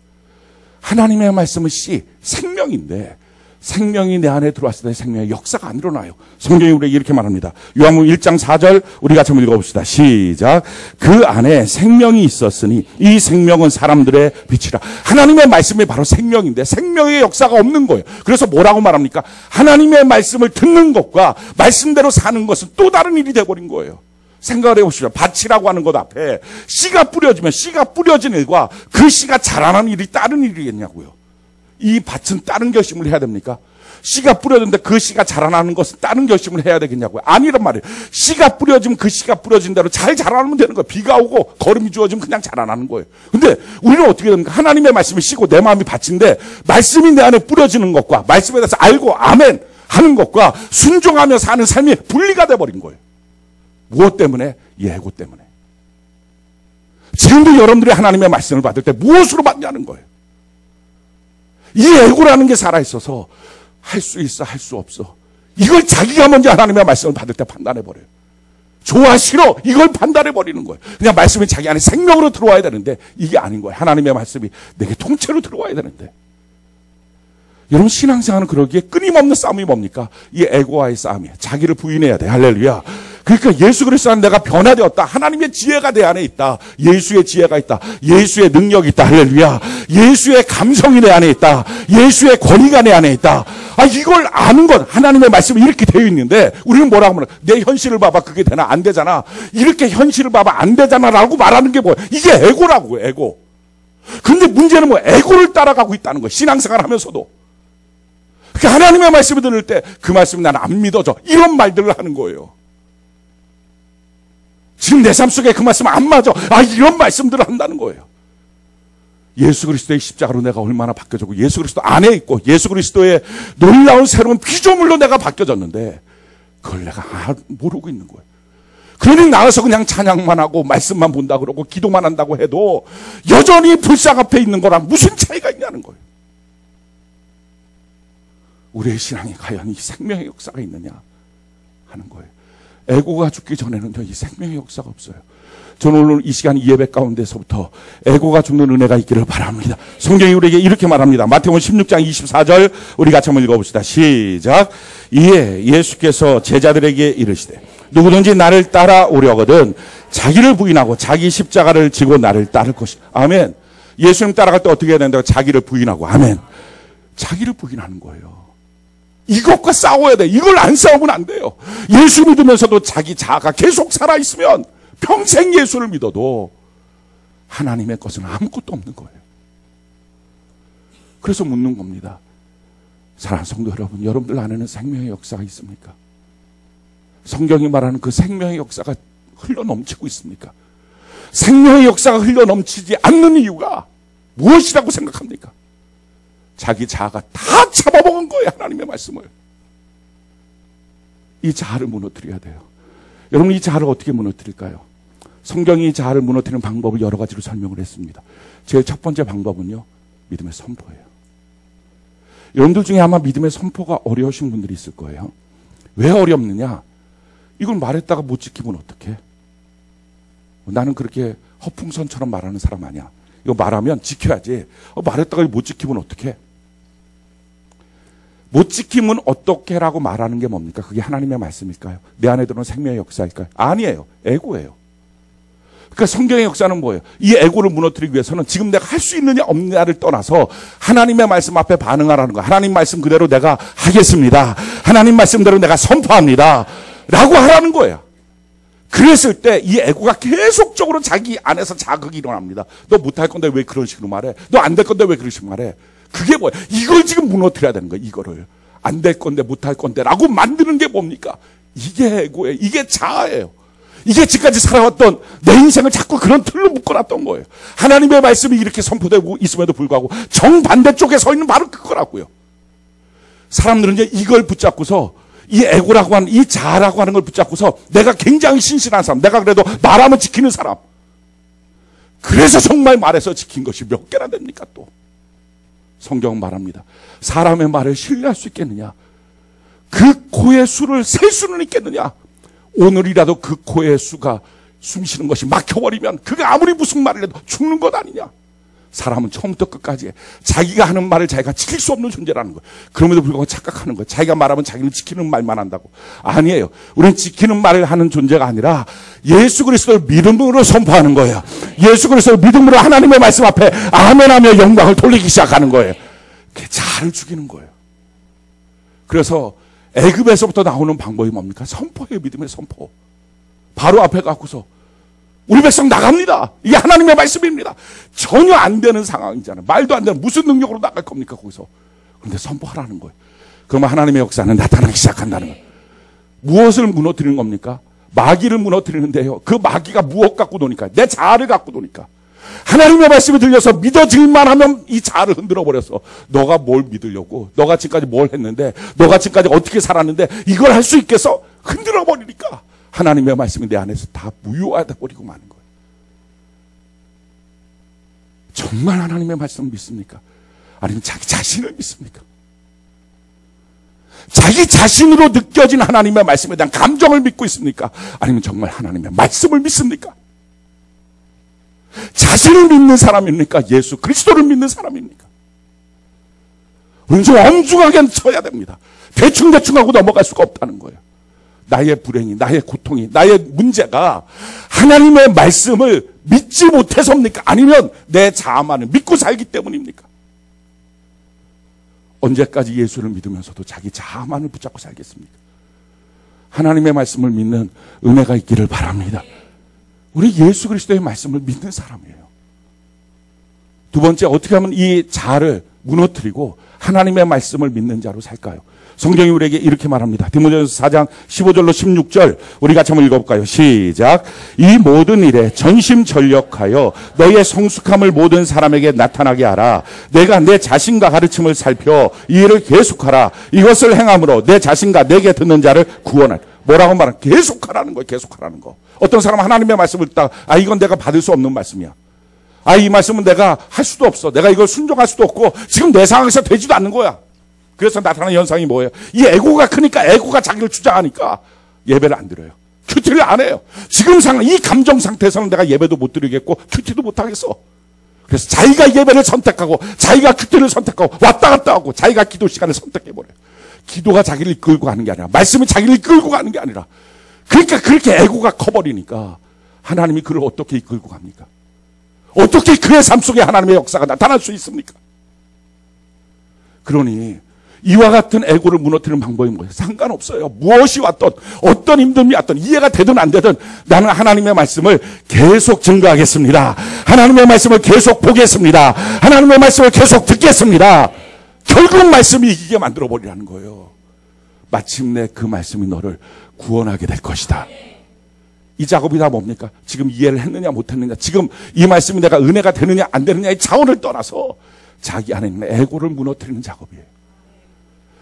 하나님의 말씀은 씨, 생명인데 생명이 내 안에 들어왔을 때 생명의 역사가 안 일어나요. 성경이 우리에게 이렇게 말합니다. 요한복음 1장 4절 우리 같이 한번 읽어봅시다. 시작. 그 안에 생명이 있었으니 이 생명은 사람들의 빛이라. 하나님의 말씀이 바로 생명인데 생명의 역사가 없는 거예요. 그래서 뭐라고 말합니까? 하나님의 말씀을 듣는 것과 말씀대로 사는 것은 또 다른 일이 돼버린 거예요. 생각을 해보시죠. 밭이라고 하는 것 앞에 씨가 뿌려지면 씨가 뿌려진 일과 그 씨가 자라나는 일이 다른 일이겠냐고요. 이 밭은 다른 결심을 해야 됩니까? 씨가 뿌려졌는데 그 씨가 자라나는 것은 다른 결심을 해야 되겠냐고요. 아니란 말이에요. 씨가 뿌려지면 그 씨가 뿌려진 대로 잘 자라나면 되는 거예요. 비가 오고 거름이 주어지면 그냥 자라나는 거예요. 근데 우리는 어떻게 됩니까? 하나님의 말씀이 씨고 내 마음이 밭인데 말씀이 내 안에 뿌려지는 것과 말씀에 대해서 알고 아멘 하는 것과 순종하며 사는 삶이 분리가 돼버린 거예요. 무엇 때문에? 예고 때문에. 지금도 여러분들이 하나님의 말씀을 받을 때 무엇으로 받냐는 거예요. 이 에고라는 게 살아있어서 할 수 있어, 할 수 없어. 이걸 자기가 먼저 하나님의 말씀을 받을 때 판단해버려요. 좋아, 싫어, 이걸 판단해버리는 거예요. 그냥 말씀이 자기 안에 생명으로 들어와야 되는데 이게 아닌 거예요. 하나님의 말씀이 내게 통째로 들어와야 되는데. 여러분 신앙생활은 그러기에 끊임없는 싸움이 뭡니까? 이 에고와의 싸움이에요. 자기를 부인해야 돼. 할렐루야. 그러니까 예수 그리스도 안에 내가 변화되었다. 하나님의 지혜가 내 안에 있다. 예수의 지혜가 있다. 예수의 능력이 있다. 할렐루야. 예수의 감성이 내 안에 있다. 예수의 권위가 내 안에 있다. 아, 이걸 아는 것, 하나님의 말씀이 이렇게 되어 있는데 우리는 뭐라고 말해? 내 현실을 봐봐. 그게 되나? 안 되잖아. 이렇게 현실을 봐봐. 안 되잖아. 라고 말하는 게 뭐야? 이게 에고라고요. 에고. 근데 문제는 뭐 에고를 따라가고 있다는 거예요. 신앙생활 하면서도. 그러니까 하나님의 말씀을 들을 때 그 말씀이 나는 안 믿어져. 이런 말들을 하는 거예요. 지금 내 삶 속에 그 말씀 안 맞아. 아, 이런 말씀들을 한다는 거예요. 예수 그리스도의 십자가로 내가 얼마나 바뀌어졌고 예수 그리스도 안에 있고 예수 그리스도의 놀라운 새로운 피조물로 내가 바뀌어졌는데 그걸 내가 모르고 있는 거예요. 그러니 나와서 그냥 찬양만 하고 말씀만 본다 그러고 기도만 한다고 해도 여전히 불상 앞에 있는 거랑 무슨 차이가 있냐는 거예요. 우리의 신앙이 과연 이 생명의 역사가 있느냐 하는 거예요. 에고가 죽기 전에는요, 이 생명의 역사가 없어요. 저는 오늘 이 시간 예배 가운데서부터 에고가 죽는 은혜가 있기를 바랍니다. 성경이 우리에게 이렇게 말합니다. 마태복음 16장 24절 우리 같이 한번 읽어봅시다. 시작. 이에 예수께서 제자들에게 이르시되 누구든지 나를 따라오려거든 자기를 부인하고 자기 십자가를 지고 나를 따를 것이다. 아멘. 예수님 따라갈 때 어떻게 해야 된다고? 자기를 부인하고. 아멘. 자기를 부인하는 거예요. 이것과 싸워야 돼. 이걸 안 싸우면 안 돼요. 예수 믿으면서도 자기 자아가 계속 살아있으면 평생 예수를 믿어도 하나님의 것은 아무것도 없는 거예요. 그래서 묻는 겁니다. 사랑하는 성도 여러분, 여러분들 안에는 생명의 역사가 있습니까? 성경이 말하는 그 생명의 역사가 흘러넘치고 있습니까? 생명의 역사가 흘러넘치지 않는 이유가 무엇이라고 생각합니까? 자기 자아가 다 잡아먹은 거예요. 하나님의 말씀을. 이 자아를 무너뜨려야 돼요. 여러분 이 자아를 어떻게 무너뜨릴까요? 성경이 이 자아를 무너뜨리는 방법을 여러 가지로 설명을 했습니다. 제일 첫 번째 방법은요. 믿음의 선포예요. 여러분들 중에 아마 믿음의 선포가 어려우신 분들이 있을 거예요. 왜 어렵느냐? 이걸 말했다가 못 지키면 어떡해? 나는 그렇게 허풍선처럼 말하는 사람 아니야. 이거 말하면 지켜야지. 말했다가 못 지키면 어떡해? 못 지킴은 어떻게라고 말하는 게 뭡니까? 그게 하나님의 말씀일까요? 내 안에 들어온 생명의 역사일까요? 아니에요. 에고예요. 그러니까 성경의 역사는 뭐예요? 이 에고를 무너뜨리기 위해서는 지금 내가 할 수 있느냐 없느냐를 떠나서 하나님의 말씀 앞에 반응하라는 거야. 하나님 말씀 그대로 내가 하겠습니다. 하나님 말씀대로 내가 선포합니다. 라고 하라는 거야. 그랬을 때 이 에고가 계속적으로 자기 안에서 자극이 일어납니다. 너 못할 건데 왜 그런 식으로 말해? 너 안 될 건데 왜 그런 식으로 말해? 그게 뭐야? 이걸 지금 무너뜨려야 되는 거야. 이거를. 안 될 건데 못할 건데 라고 만드는 게 뭡니까? 이게 에고예요. 이게 자아예요. 이게 지금까지 살아왔던 내 인생을 자꾸 그런 틀로 묶어놨던 거예요. 하나님의 말씀이 이렇게 선포되고 있음에도 불구하고 정반대쪽에 서 있는 바로 그거라고요. 사람들은 이제 이걸 붙잡고서 이 에고라고 하는, 이 자아라고 하는 걸 붙잡고서 내가 굉장히 신실한 사람, 내가 그래도 말하면 지키는 사람. 그래서 정말 말해서 지킨 것이 몇 개나 됩니까 또. 성경은 말합니다. 사람의 말을 신뢰할 수 있겠느냐? 그 코의 수를 셀 수는 있겠느냐? 오늘이라도 그 코의 수가 숨 쉬는 것이 막혀버리면 그가 아무리 무슨 말을 해도 죽는 것 아니냐? 사람은 처음부터 끝까지 자기가 하는 말을 자기가 지킬 수 없는 존재라는 거예요. 그럼에도 불구하고 착각하는 거예요. 자기가 말하면 자기는 지키는 말만 한다고. 아니에요. 우리는 지키는 말을 하는 존재가 아니라 예수 그리스도를 믿음으로 선포하는 거예요. 예수 그리스도를 믿음으로 하나님의 말씀 앞에 아멘하며 영광을 돌리기 시작하는 거예요. 그게 자아를 죽이는 거예요. 그래서 애굽에서부터 나오는 방법이 뭡니까? 선포예요. 믿음의 선포. 바로 앞에 갖고서 우리 백성 나갑니다. 이게 하나님의 말씀입니다. 전혀 안 되는 상황이잖아요. 말도 안 되는, 무슨 능력으로 나갈 겁니까 거기서. 그런데 선포하라는 거예요. 그러면 하나님의 역사는 나타나기 시작한다는 거예요. 무엇을 무너뜨리는 겁니까? 마귀를 무너뜨리는데요. 그 마귀가 무엇 갖고 노니까? 내 자아를 갖고 노니까. 하나님의 말씀이 들려서 믿어질만 하면 이 자아를 흔들어 버려서 너가 뭘 믿으려고, 너가 지금까지 뭘 했는데, 너가 지금까지 어떻게 살았는데 이걸 할 수 있겠어? 흔들어 버리니까 하나님의 말씀이 내 안에서 다 무효화돼 버리고 마는 거예요. 정말 하나님의 말씀을 믿습니까? 아니면 자기 자신을 믿습니까? 자기 자신으로 느껴진 하나님의 말씀에 대한 감정을 믿고 있습니까? 아니면 정말 하나님의 말씀을 믿습니까? 자신을 믿는 사람입니까? 예수 그리스도를 믿는 사람입니까? 우리는 좀 엄중하게 쳐야 됩니다. 대충대충 하고 넘어갈 수가 없다는 거예요. 나의 불행이, 나의 고통이, 나의 문제가 하나님의 말씀을 믿지 못해서입니까? 아니면 내 자아만을 믿고 살기 때문입니까? 언제까지 예수를 믿으면서도 자기 자아만을 붙잡고 살겠습니까? 하나님의 말씀을 믿는 은혜가 있기를 바랍니다. 우리 예수 그리스도의 말씀을 믿는 사람이에요. 두 번째, 어떻게 하면 이 자아를 무너뜨리고 하나님의 말씀을 믿는 자로 살까요? 성경이 우리에게 이렇게 말합니다. 디모데전서 4장 15절로 16절 우리 같이 한번 읽어볼까요? 시작. 이 모든 일에 전심전력하여 너희의 성숙함을 모든 사람에게 나타나게 하라. 내가 내 자신과 가르침을 살펴 이 일을 계속하라. 이것을 행함으로 내 자신과 내게 듣는 자를 구원하라. 뭐라고 말하는? 계속하라는 거예요. 계속하라는 거. 어떤 사람은 하나님의 말씀을 듣다가 이건 내가 받을 수 없는 말씀이야. 이 말씀은 내가 할 수도 없어. 내가 이걸 순종할 수도 없고 지금 내 상황에서 되지도 않는 거야. 그래서 나타나는 현상이 뭐예요? 이 에고가 크니까, 에고가 자기를 주장하니까 예배를 안 드려요. 큐티를 안 해요. 지금 상황, 이 감정 상태에서는 내가 예배도 못 드리겠고 큐티도 못 하겠어. 그래서 자기가 예배를 선택하고 자기가 큐티를 선택하고 왔다 갔다 하고 자기가 기도 시간을 선택해버려요. 기도가 자기를 이끌고 가는 게 아니라, 말씀이 자기를 이끌고 가는 게 아니라, 그러니까 그렇게 에고가 커버리니까 하나님이 그를 어떻게 이끌고 갑니까? 어떻게 그의 삶 속에 하나님의 역사가 나타날 수 있습니까? 그러니 이와 같은 에고를 무너뜨리는 방법이 뭐예요? 상관없어요. 무엇이 왔든, 어떤 힘듦이 왔든, 이해가 되든 안 되든 나는 하나님의 말씀을 계속 증거하겠습니다. 하나님의 말씀을 계속 보겠습니다. 하나님의 말씀을 계속 듣겠습니다. 결국 말씀이 이기게 만들어버리라는 거예요. 마침내 그 말씀이 너를 구원하게 될 것이다. 이 작업이 다 뭡니까? 지금 이해를 했느냐 못했느냐, 지금 이 말씀이 내가 은혜가 되느냐 안 되느냐의 차원을 떠나서 자기 안에 있는 에고를 무너뜨리는 작업이에요.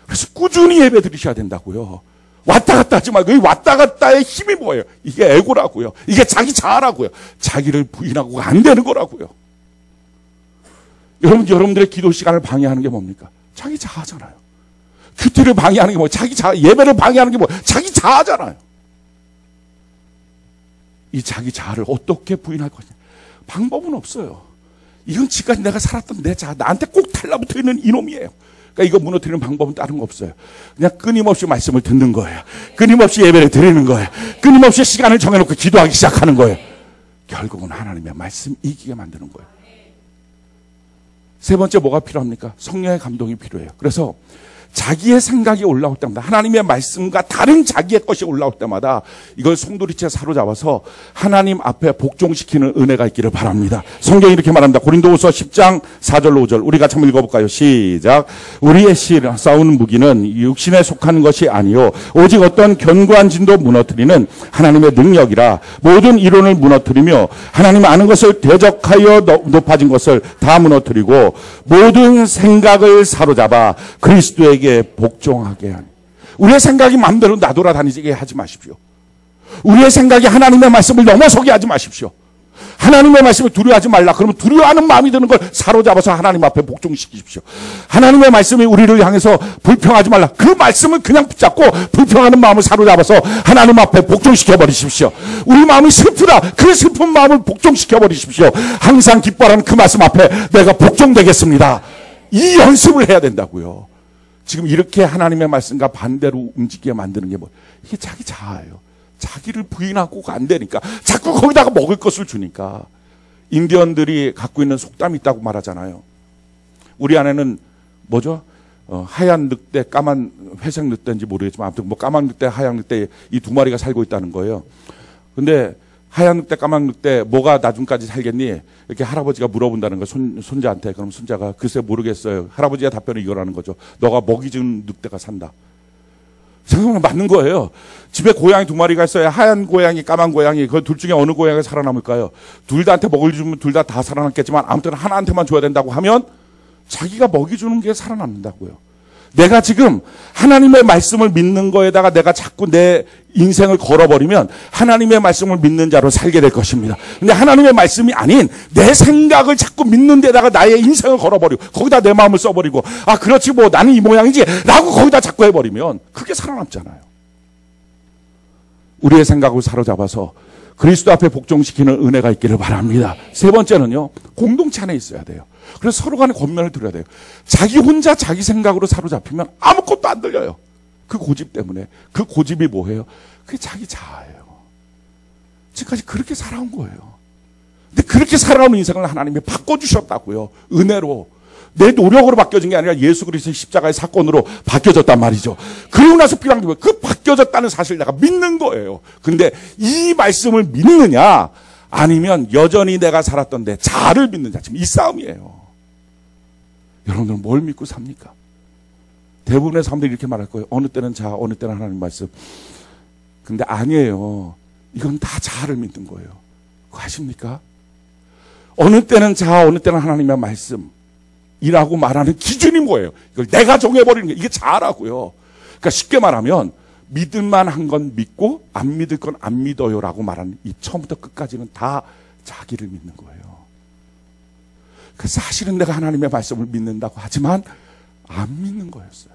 그래서 꾸준히 예배 드리셔야 된다고요. 왔다 갔다 하지 말고, 이 왔다 갔다의 힘이 뭐예요? 이게 에고라고요. 이게 자기 자아라고요. 자기를 부인하고 안 되는 거라고요. 여러분들의 기도 시간을 방해하는 게 뭡니까? 자기 자아잖아요. 큐티를 방해하는 게 뭐예요? 자기 자아. 예배를 방해하는 게 뭐예요? 자기 자아잖아요. 이 자기 자아를 어떻게 부인할 것이냐? 방법은 없어요. 이건 지금까지 내가 살았던 내 자아, 나한테 꼭 달라붙어 있는 이놈이에요. 그러니까 이거 무너뜨리는 방법은 다른 거 없어요. 그냥 끊임없이 말씀을 듣는 거예요. 끊임없이 예배를 드리는 거예요. 끊임없이 시간을 정해놓고 기도하기 시작하는 거예요. 결국은 하나님의 말씀 이기게 만드는 거예요. 세 번째 뭐가 필요합니까? 성령의 감동이 필요해요. 그래서 자기의 생각이 올라올 때마다, 하나님의 말씀과 다른 자기의 것이 올라올 때마다 이걸 송두리째 사로잡아서 하나님 앞에 복종시키는 은혜가 있기를 바랍니다. 성경이 이렇게 말합니다. 고린도후서 10장 4절로 5절 우리 같이 한번 읽어볼까요? 시작. 우리의 싸우는 무기는 육신에 속하는 것이 아니요 오직 어떤 견고한 진도 무너뜨리는 하나님의 능력이라. 모든 이론을 무너뜨리며 하나님 아는 것을 대적하여 높아진 것을 다 무너뜨리고 모든 생각을 사로잡아 그리스도에게 복종하게 하니. 우리의 생각이 마음대로 나돌아다니게 하지 마십시오. 우리의 생각이 하나님의 말씀을 넘어서게 하지 마십시오. 하나님의 말씀을 두려워하지 말라. 그러면 두려워하는 마음이 드는 걸 사로잡아서 하나님 앞에 복종시키십시오. 하나님의 말씀이 우리를 향해서 불평하지 말라. 그 말씀을 그냥 붙잡고 불평하는 마음을 사로잡아서 하나님 앞에 복종시켜 버리십시오. 우리 마음이 슬프다. 그 슬픈 마음을 복종시켜 버리십시오. 항상 기뻐하는 그 말씀 앞에 내가 복종되겠습니다. 이 연습을 해야 된다고요. 지금 이렇게 하나님의 말씀과 반대로 움직이게 만드는 게 뭐, 이게 자기 자아예요. 자기를 부인하고 안 되니까 자꾸 거기다가 먹을 것을 주니까. 인디언들이 갖고 있는 속담이 있다고 말하잖아요. 우리 안에는 뭐죠? 하얀 늑대, 까만 회색 늑대인지 모르겠지만 아무튼 뭐 까만 늑대, 하얀 늑대 이 두 마리가 살고 있다는 거예요. 근데 하얀 늑대, 까만 늑대 뭐가 나중까지 살겠니? 이렇게 할아버지가 물어본다는 거예요. 손자한테. 그럼 손자가 글쎄 모르겠어요. 할아버지가 답변을 이거라는 거죠. 너가 먹이 준 늑대가 산다. 생각보다 맞는 거예요. 집에 고양이 두 마리가 있어요. 하얀 고양이, 까만 고양이. 그 둘 중에 어느 고양이가 살아남을까요? 둘 다한테 먹을 주면 둘 다 살아남겠지만 아무튼 하나한테만 줘야 된다고 하면 자기가 먹이 주는 게 살아남는다고요. 내가 지금 하나님의 말씀을 믿는 거에다가 내가 자꾸 내 인생을 걸어버리면 하나님의 말씀을 믿는 자로 살게 될 것입니다. 근데 하나님의 말씀이 아닌 내 생각을 자꾸 믿는 데다가 나의 인생을 걸어버리고 거기다 내 마음을 써버리고 아 그렇지 뭐 나는 이 모양이지 라고 거기다 자꾸 해버리면 그게 살아남잖아요. 우리의 생각을 사로잡아서 그리스도 앞에 복종시키는 은혜가 있기를 바랍니다. 세 번째는요, 공동체 안에 있어야 돼요. 그래서 서로 간에 권면을 드려야 돼요. 자기 혼자 자기 생각으로 사로잡히면 아무것도 안 들려요. 그 고집 때문에. 그 고집이 뭐예요? 그게 자기 자아예요. 지금까지 그렇게 살아온 거예요. 근데 그렇게 살아온 인생을 하나님이 바꿔주셨다고요. 은혜로. 내 노력으로 바뀌어진 게 아니라 예수 그리스도의 십자가의 사건으로 바뀌어졌단 말이죠. 그러고 나서 필요한 게 뭐예요? 그 바뀌어졌다는 사실을 내가 믿는 거예요. 근데 이 말씀을 믿느냐 아니면 여전히 내가 살았던 내 자아를 믿느냐 지금 이 싸움이에요. 여러분들은 뭘 믿고 삽니까? 대부분의 사람들이 이렇게 말할 거예요. 어느 때는 자아, 어느 때는 하나님 말씀. 근데 아니에요. 이건 다 자아를 믿는 거예요. 그거 아십니까? 어느 때는 자아, 어느 때는 하나님의 말씀. 이라고 말하는 기준이 뭐예요? 이걸 내가 정해버리는 게 이게 자아라고요. 그러니까 쉽게 말하면 믿을만 한 건 믿고 안 믿을 건 안 믿어요라고 말하는 이 처음부터 끝까지는 다 자기를 믿는 거예요. 그래서 사실은 내가 하나님의 말씀을 믿는다고 하지만 안 믿는 거였어요.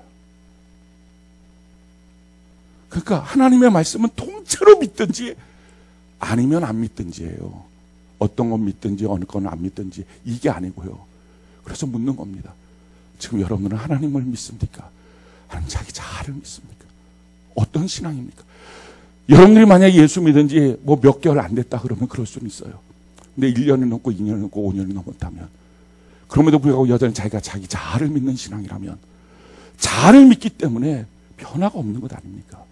그러니까 하나님의 말씀은 통째로 믿든지 아니면 안 믿든지예요. 어떤 건 믿든지 어느 건 안 믿든지 이게 아니고요. 그래서 묻는 겁니다. 지금 여러분은 하나님을 믿습니까? 아니면 자기 자아를 믿습니까? 어떤 신앙입니까? 여러분들이 만약에 예수 믿은 지 뭐 몇 개월 안 됐다 그러면 그럴 수는 있어요. 근데 1년이 넘고 2년이 넘고 5년이 넘었다면 그럼에도 불구하고 여전히 자기가 자기 자아를 믿는 신앙이라면 자아를 믿기 때문에 변화가 없는 것 아닙니까?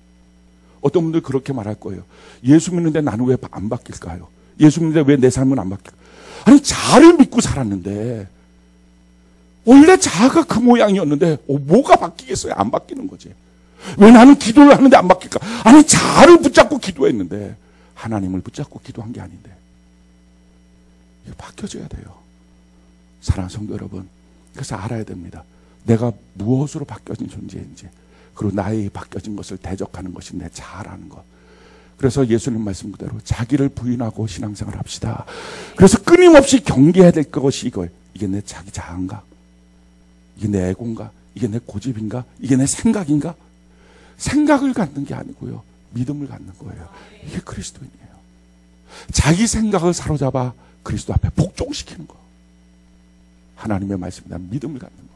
어떤 분들 그렇게 말할 거예요. 예수 믿는데 나는 왜 안 바뀔까요? 예수 믿는데 왜 내 삶은 안 바뀔까? 아니 자아를 믿고 살았는데 원래 자아가 그 모양이었는데 뭐가 바뀌겠어요? 안 바뀌는 거지. 왜 나는 기도를 하는데 안 바뀔까? 아니 자아를 붙잡고 기도했는데 하나님을 붙잡고 기도한 게 아닌데 이거 바뀌어져야 돼요. 사랑하는 성도 여러분, 그래서 알아야 됩니다. 내가 무엇으로 바뀌어진 존재인지 그리고 나의 바뀌어진 것을 대적하는 것이 내 자아라는 것. 그래서 예수님 말씀 그대로 자기를 부인하고 신앙생활을 합시다. 그래서 끊임없이 경계해야 될 것이 이거예요. 이게 내 자기 자아인가? 이게 내 에고인가? 이게 내 고집인가? 이게 내 생각인가? 생각을 갖는 게 아니고요. 믿음을 갖는 거예요. 이게 그리스도인이에요. 자기 생각을 사로잡아 그리스도 앞에 복종시키는 거. 하나님의 말씀에 대한 믿음을 갖는 거.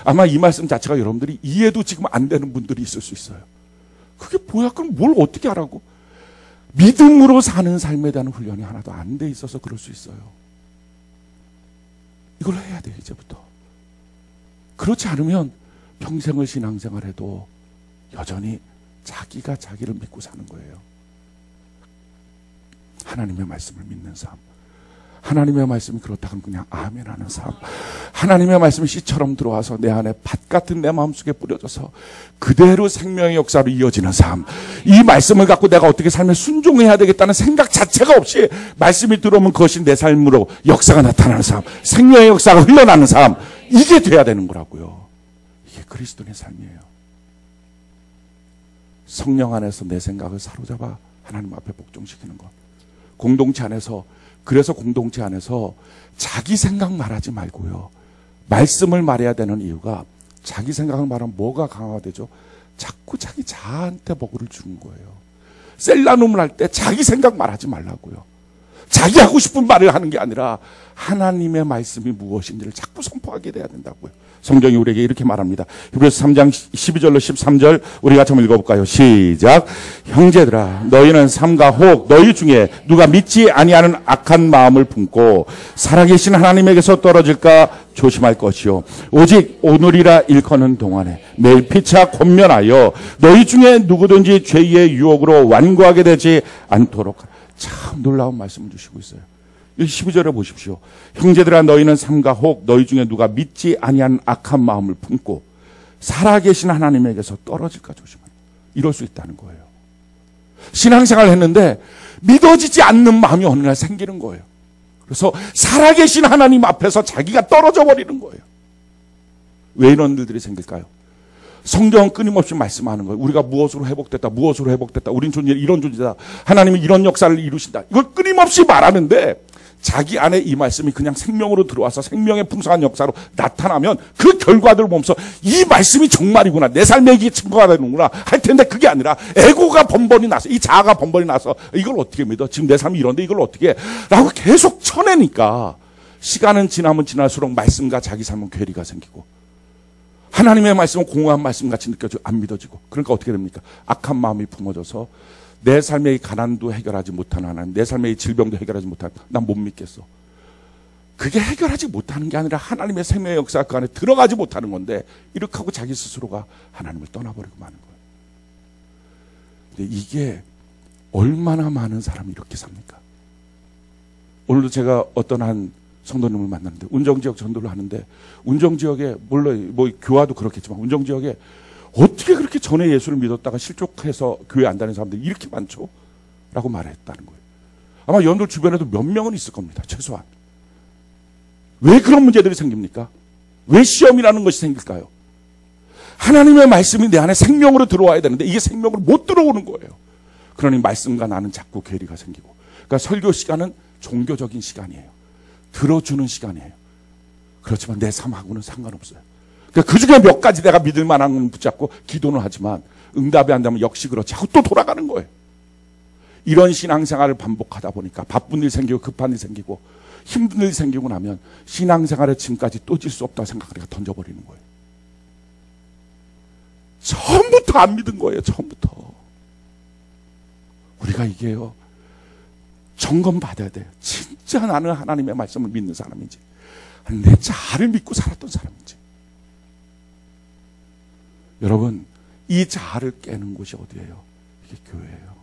아마 이 말씀 자체가 여러분들이 이해도 지금 안 되는 분들이 있을 수 있어요. 그게 뭐야? 그럼 뭘 어떻게 하라고? 믿음으로 사는 삶에 대한 훈련이 하나도 안 돼 있어서 그럴 수 있어요. 이걸 해야 돼요, 이제부터. 그렇지 않으면 평생을 신앙생활해도 여전히 자기가 자기를 믿고 사는 거예요. 하나님의 말씀을 믿는 삶. 하나님의 말씀이 그렇다면 그냥 아멘하는 삶. 하나님의 말씀이 씨처럼 들어와서 내 안에 밭 같은 내 마음속에 뿌려져서 그대로 생명의 역사로 이어지는 삶. 이 말씀을 갖고 내가 어떻게 삶에 순종해야 되겠다는 생각 자체가 없이 말씀이 들어오면 그것이 내 삶으로 역사가 나타나는 삶. 생명의 역사가 흘러나는 삶. 이게 돼야 되는 거라고요. 이게 그리스도인의 삶이에요. 성령 안에서 내 생각을 사로잡아 하나님 앞에 복종시키는 것. 공동체 안에서, 그래서 공동체 안에서 자기 생각 말하지 말고요. 말씀을 말해야 되는 이유가 자기 생각을 말하면 뭐가 강화되죠? 자꾸 자기 자아한테 보고를 주는 거예요. 셀라눔을 할 때 자기 생각 말하지 말라고요. 자기 하고 싶은 말을 하는 게 아니라 하나님의 말씀이 무엇인지를 자꾸 선포하게 돼야 된다고요. 성경이 우리에게 이렇게 말합니다. 히브리서 3장 12절로 13절 우리 같이 한번 읽어볼까요? 시작. 형제들아 너희는 삼가 혹 너희 중에 누가 믿지 아니하는 악한 마음을 품고 살아계신 하나님에게서 떨어질까 조심할 것이요. 오직 오늘이라 일컫는 동안에 매일 피차 권면하여 너희 중에 누구든지 죄의 유혹으로 완고하게 되지 않도록. 참 놀라운 말씀을 주시고 있어요. 12절에 보십시오. 형제들아 너희는 삼가 혹 너희 중에 누가 믿지 아니한 악한 마음을 품고 살아계신 하나님에게서 떨어질까 조심하라. 이럴 수 있다는 거예요. 신앙생활을 했는데 믿어지지 않는 마음이 어느 날 생기는 거예요. 그래서 살아계신 하나님 앞에서 자기가 떨어져 버리는 거예요. 왜 이런 일들이 생길까요? 성경은 끊임없이 말씀하는 거예요. 우리가 무엇으로 회복됐다, 무엇으로 회복됐다. 우린 존재 이런 존재다. 하나님이 이런 역사를 이루신다. 이걸 끊임없이 말하는데 자기 안에 이 말씀이 그냥 생명으로 들어와서 생명의 풍성한 역사로 나타나면 그 결과들을 보면서 이 말씀이 정말이구나. 내 삶에 이게 증거가 되는구나. 할 텐데 그게 아니라 에고가 번번이 나서 이 자아가 번번이 나서 이걸 어떻게 믿어? 지금 내 삶이 이런데 이걸 어떻게 해? 라고 계속 쳐내니까 시간은 지나면 지날수록 말씀과 자기 삶은 괴리가 생기고 하나님의 말씀은 공허한 말씀같이 느껴지고 안 믿어지고 그러니까 어떻게 됩니까? 악한 마음이 품어져서 내 삶의 가난도 해결하지 못하는 하나님, 내 삶의 질병도 해결하지 못하는 난 못 믿겠어. 그게 해결하지 못하는 게 아니라 하나님의 생명의 역사 그 안에 들어가지 못하는 건데 이렇게 하고 자기 스스로가 하나님을 떠나버리고 마는 거예요. 근데 이게 얼마나 많은 사람이 이렇게 삽니까? 오늘도 제가 어떤 한 성도님을 만났는데 운정지역 전도를 하는데 운정지역에 물론 뭐 교화도 그렇겠지만 운정지역에 어떻게 그렇게 전에 예수를 믿었다가 실족해서 교회 안 다니는 사람들이 이렇게 많죠? 라고 말했다는 거예요. 아마 여러분들 주변에도 몇 명은 있을 겁니다. 최소한. 왜 그런 문제들이 생깁니까? 왜 시험이라는 것이 생길까요? 하나님의 말씀이 내 안에 생명으로 들어와야 되는데 이게 생명으로 못 들어오는 거예요. 그러니 말씀과 나는 자꾸 괴리가 생기고. 그러니까 설교 시간은 종교적인 시간이에요. 들어주는 시간이에요. 그렇지만 내 삶하고는 상관없어요. 그러니까 그 중에 몇 가지 내가 믿을 만한 건 붙잡고 기도는 하지만 응답이 안 되면 역시 그렇지 하고 또 돌아가는 거예요. 이런 신앙생활을 반복하다 보니까 바쁜 일 생기고 급한 일 생기고 힘든 일 생기고 나면 신앙생활의 짐까지 또 질 수 없다고 생각하니까 던져버리는 거예요. 처음부터 안 믿은 거예요. 처음부터. 우리가 이게요. 점검받아야 돼요. 진짜 나는 하나님의 말씀을 믿는 사람인지 내 자아를 믿고 살았던 사람인지. 여러분 이 자아를 깨는 곳이 어디예요? 이게 교회예요.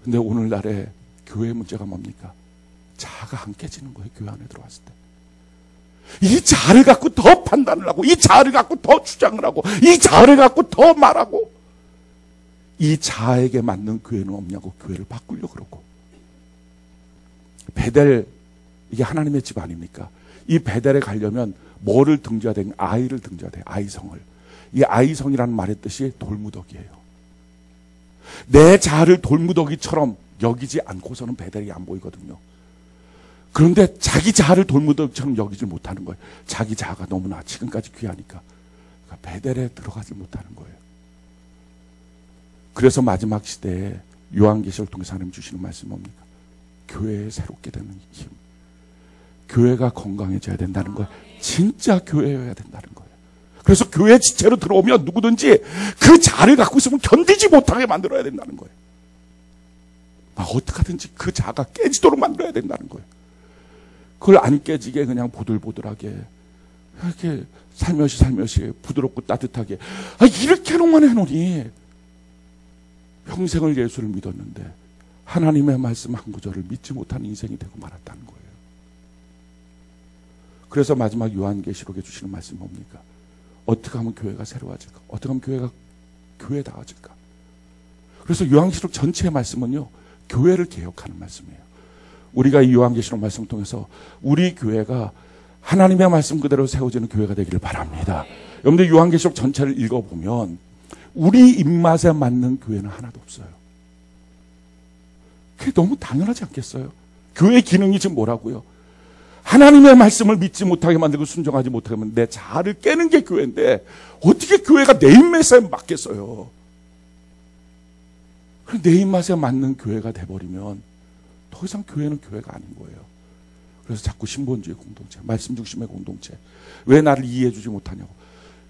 근데 오늘날의 교회의 문제가 뭡니까? 자아가 안 깨지는 거예요. 교회 안에 들어왔을 때. 이 자아를 갖고 더 판단을 하고 이 자아를 갖고 더 주장을 하고 이 자아를 갖고 더 말하고 이 자아에게 맞는 교회는 없냐고 교회를 바꾸려고 그러고. 베델 이게 하나님의 집 아닙니까? 이 베델에 가려면 뭐를 등져야 되냐? 아이를 등져야 돼요. 아이성을. 이 아이성이라는 말의 뜻이 돌무더기예요. 내 자아를 돌무더기처럼 여기지 않고서는 베델이 안 보이거든요. 그런데 자기 자아를 돌무더기처럼 여기지 못하는 거예요. 자기 자아가 너무나 지금까지 귀하니까. 그러니까 베델에 들어가지 못하는 거예요. 그래서 마지막 시대에 요한계시를 통해서 하나님 주시는 말씀이 뭡니까? 교회에 새롭게 되는 힘. 교회가 건강해져야 된다는 거예요. 진짜 교회여야 된다는 거예요. 그래서 교회 지체로 들어오면 누구든지 그 자를 갖고 있으면 견디지 못하게 만들어야 된다는 거예요. 막 어떻게 하든지 그 자가 깨지도록 만들어야 된다는 거예요. 그걸 안 깨지게 그냥 보들보들하게 이렇게 살며시 부드럽고 따뜻하게 이렇게 해놓만 해놓으니 평생을 예수를 믿었는데 하나님의 말씀 한 구절을 믿지 못하는 인생이 되고 말았다는 거예요. 그래서 마지막 요한계시록에 주시는 말씀이 뭡니까? 어떻게 하면 교회가 새로워질까? 어떻게 하면 교회가 교회다워질까? 그래서 요한계시록 전체의 말씀은요, 교회를 개혁하는 말씀이에요. 우리가 이 요한계시록 말씀을 통해서 우리 교회가 하나님의 말씀 그대로 세워지는 교회가 되기를 바랍니다. 여러분들 요한계시록 전체를 읽어보면 우리 입맛에 맞는 교회는 하나도 없어요. 그게 너무 당연하지 않겠어요? 교회의 기능이 지금 뭐라고요? 하나님의 말씀을 믿지 못하게 만들고 순종하지 못하게 만들고 내 자아를 깨는 게 교회인데 어떻게 교회가 내 입맛에 맞겠어요? 내 입맛에 맞는 교회가 돼버리면 더 이상 교회는 교회가 아닌 거예요. 그래서 자꾸 신본주의 공동체, 말씀 중심의 공동체, 왜 나를 이해해 주지 못하냐고.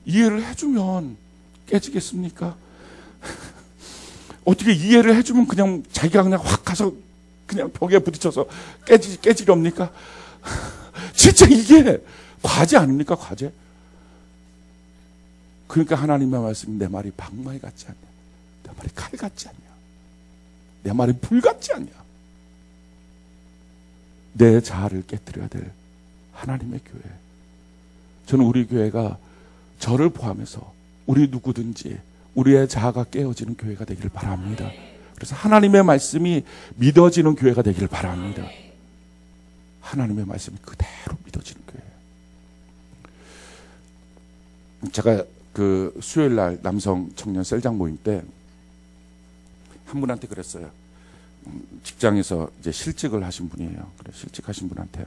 이해를 해주면 깨지겠습니까? 어떻게 이해를 해주면 그냥 자기가 그냥 확 가서 그냥 벽에 부딪혀서 깨지렵니까? 진짜 이게 과제 아닙니까? 과제? 그러니까 하나님의 말씀이 내 말이 방망이 같지 않냐? 내 말이 칼 같지 않냐? 내 말이 불 같지 않냐? 내 자아를 깨뜨려야 될 하나님의 교회. 저는 우리 교회가 저를 포함해서 우리 누구든지 우리의 자아가 깨어지는 교회가 되기를 바랍니다. 그래서 하나님의 말씀이 믿어지는 교회가 되기를 바랍니다. 하나님의 말씀이 그대로 믿어지는 교회. 제가 그 수요일 날 남성 청년 셀장 모임 때 한 분한테 그랬어요. 직장에서 이제 실직을 하신 분이에요. 그래, 실직하신 분한테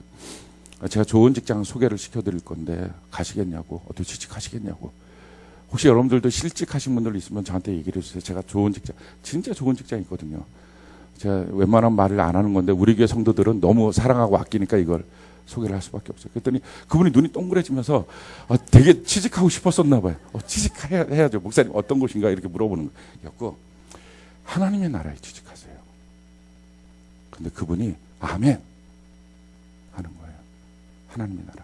제가 좋은 직장 소개를 시켜드릴 건데 가시겠냐고, 어떻게 취직하시겠냐고. 혹시 여러분들도 실직하신 분들 있으면 저한테 얘기를 해주세요. 제가 좋은 직장, 진짜 좋은 직장이 있거든요. 제가 웬만하면 말을 안 하는 건데 우리 교회 성도들은 너무 사랑하고 아끼니까 이걸 소개를 할 수밖에 없어요. 그랬더니 그분이 눈이 동그래지면서 되게 취직하고 싶었었나 봐요. 취직해야죠. 목사님 어떤 곳인가 이렇게 물어보는 거였고, 하나님의 나라에 취직하세요. 근데 그분이 아멘 하는 거예요. 하나님의 나라.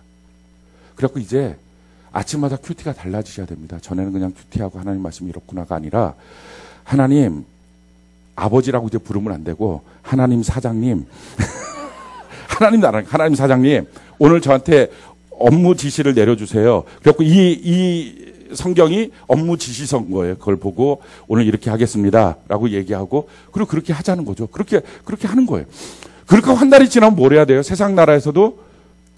그래갖고 이제 아침마다 큐티가 달라지셔야 됩니다. 전에는 그냥 큐티하고 하나님 말씀이 이렇구나가 아니라 하나님 아버지라고 이제 부르면 안 되고 하나님 사장님 하나님 나라, 하나님 사장님 오늘 저한테 업무 지시를 내려주세요. 그래갖고 이 성경이 업무 지시서인 거예요. 그걸 보고 오늘 이렇게 하겠습니다 라고 얘기하고 그리고 그렇게 하자는 거죠. 그렇게 하는 거예요. 그렇게 한 달이 지나면 뭘 해야 돼요? 세상 나라에서도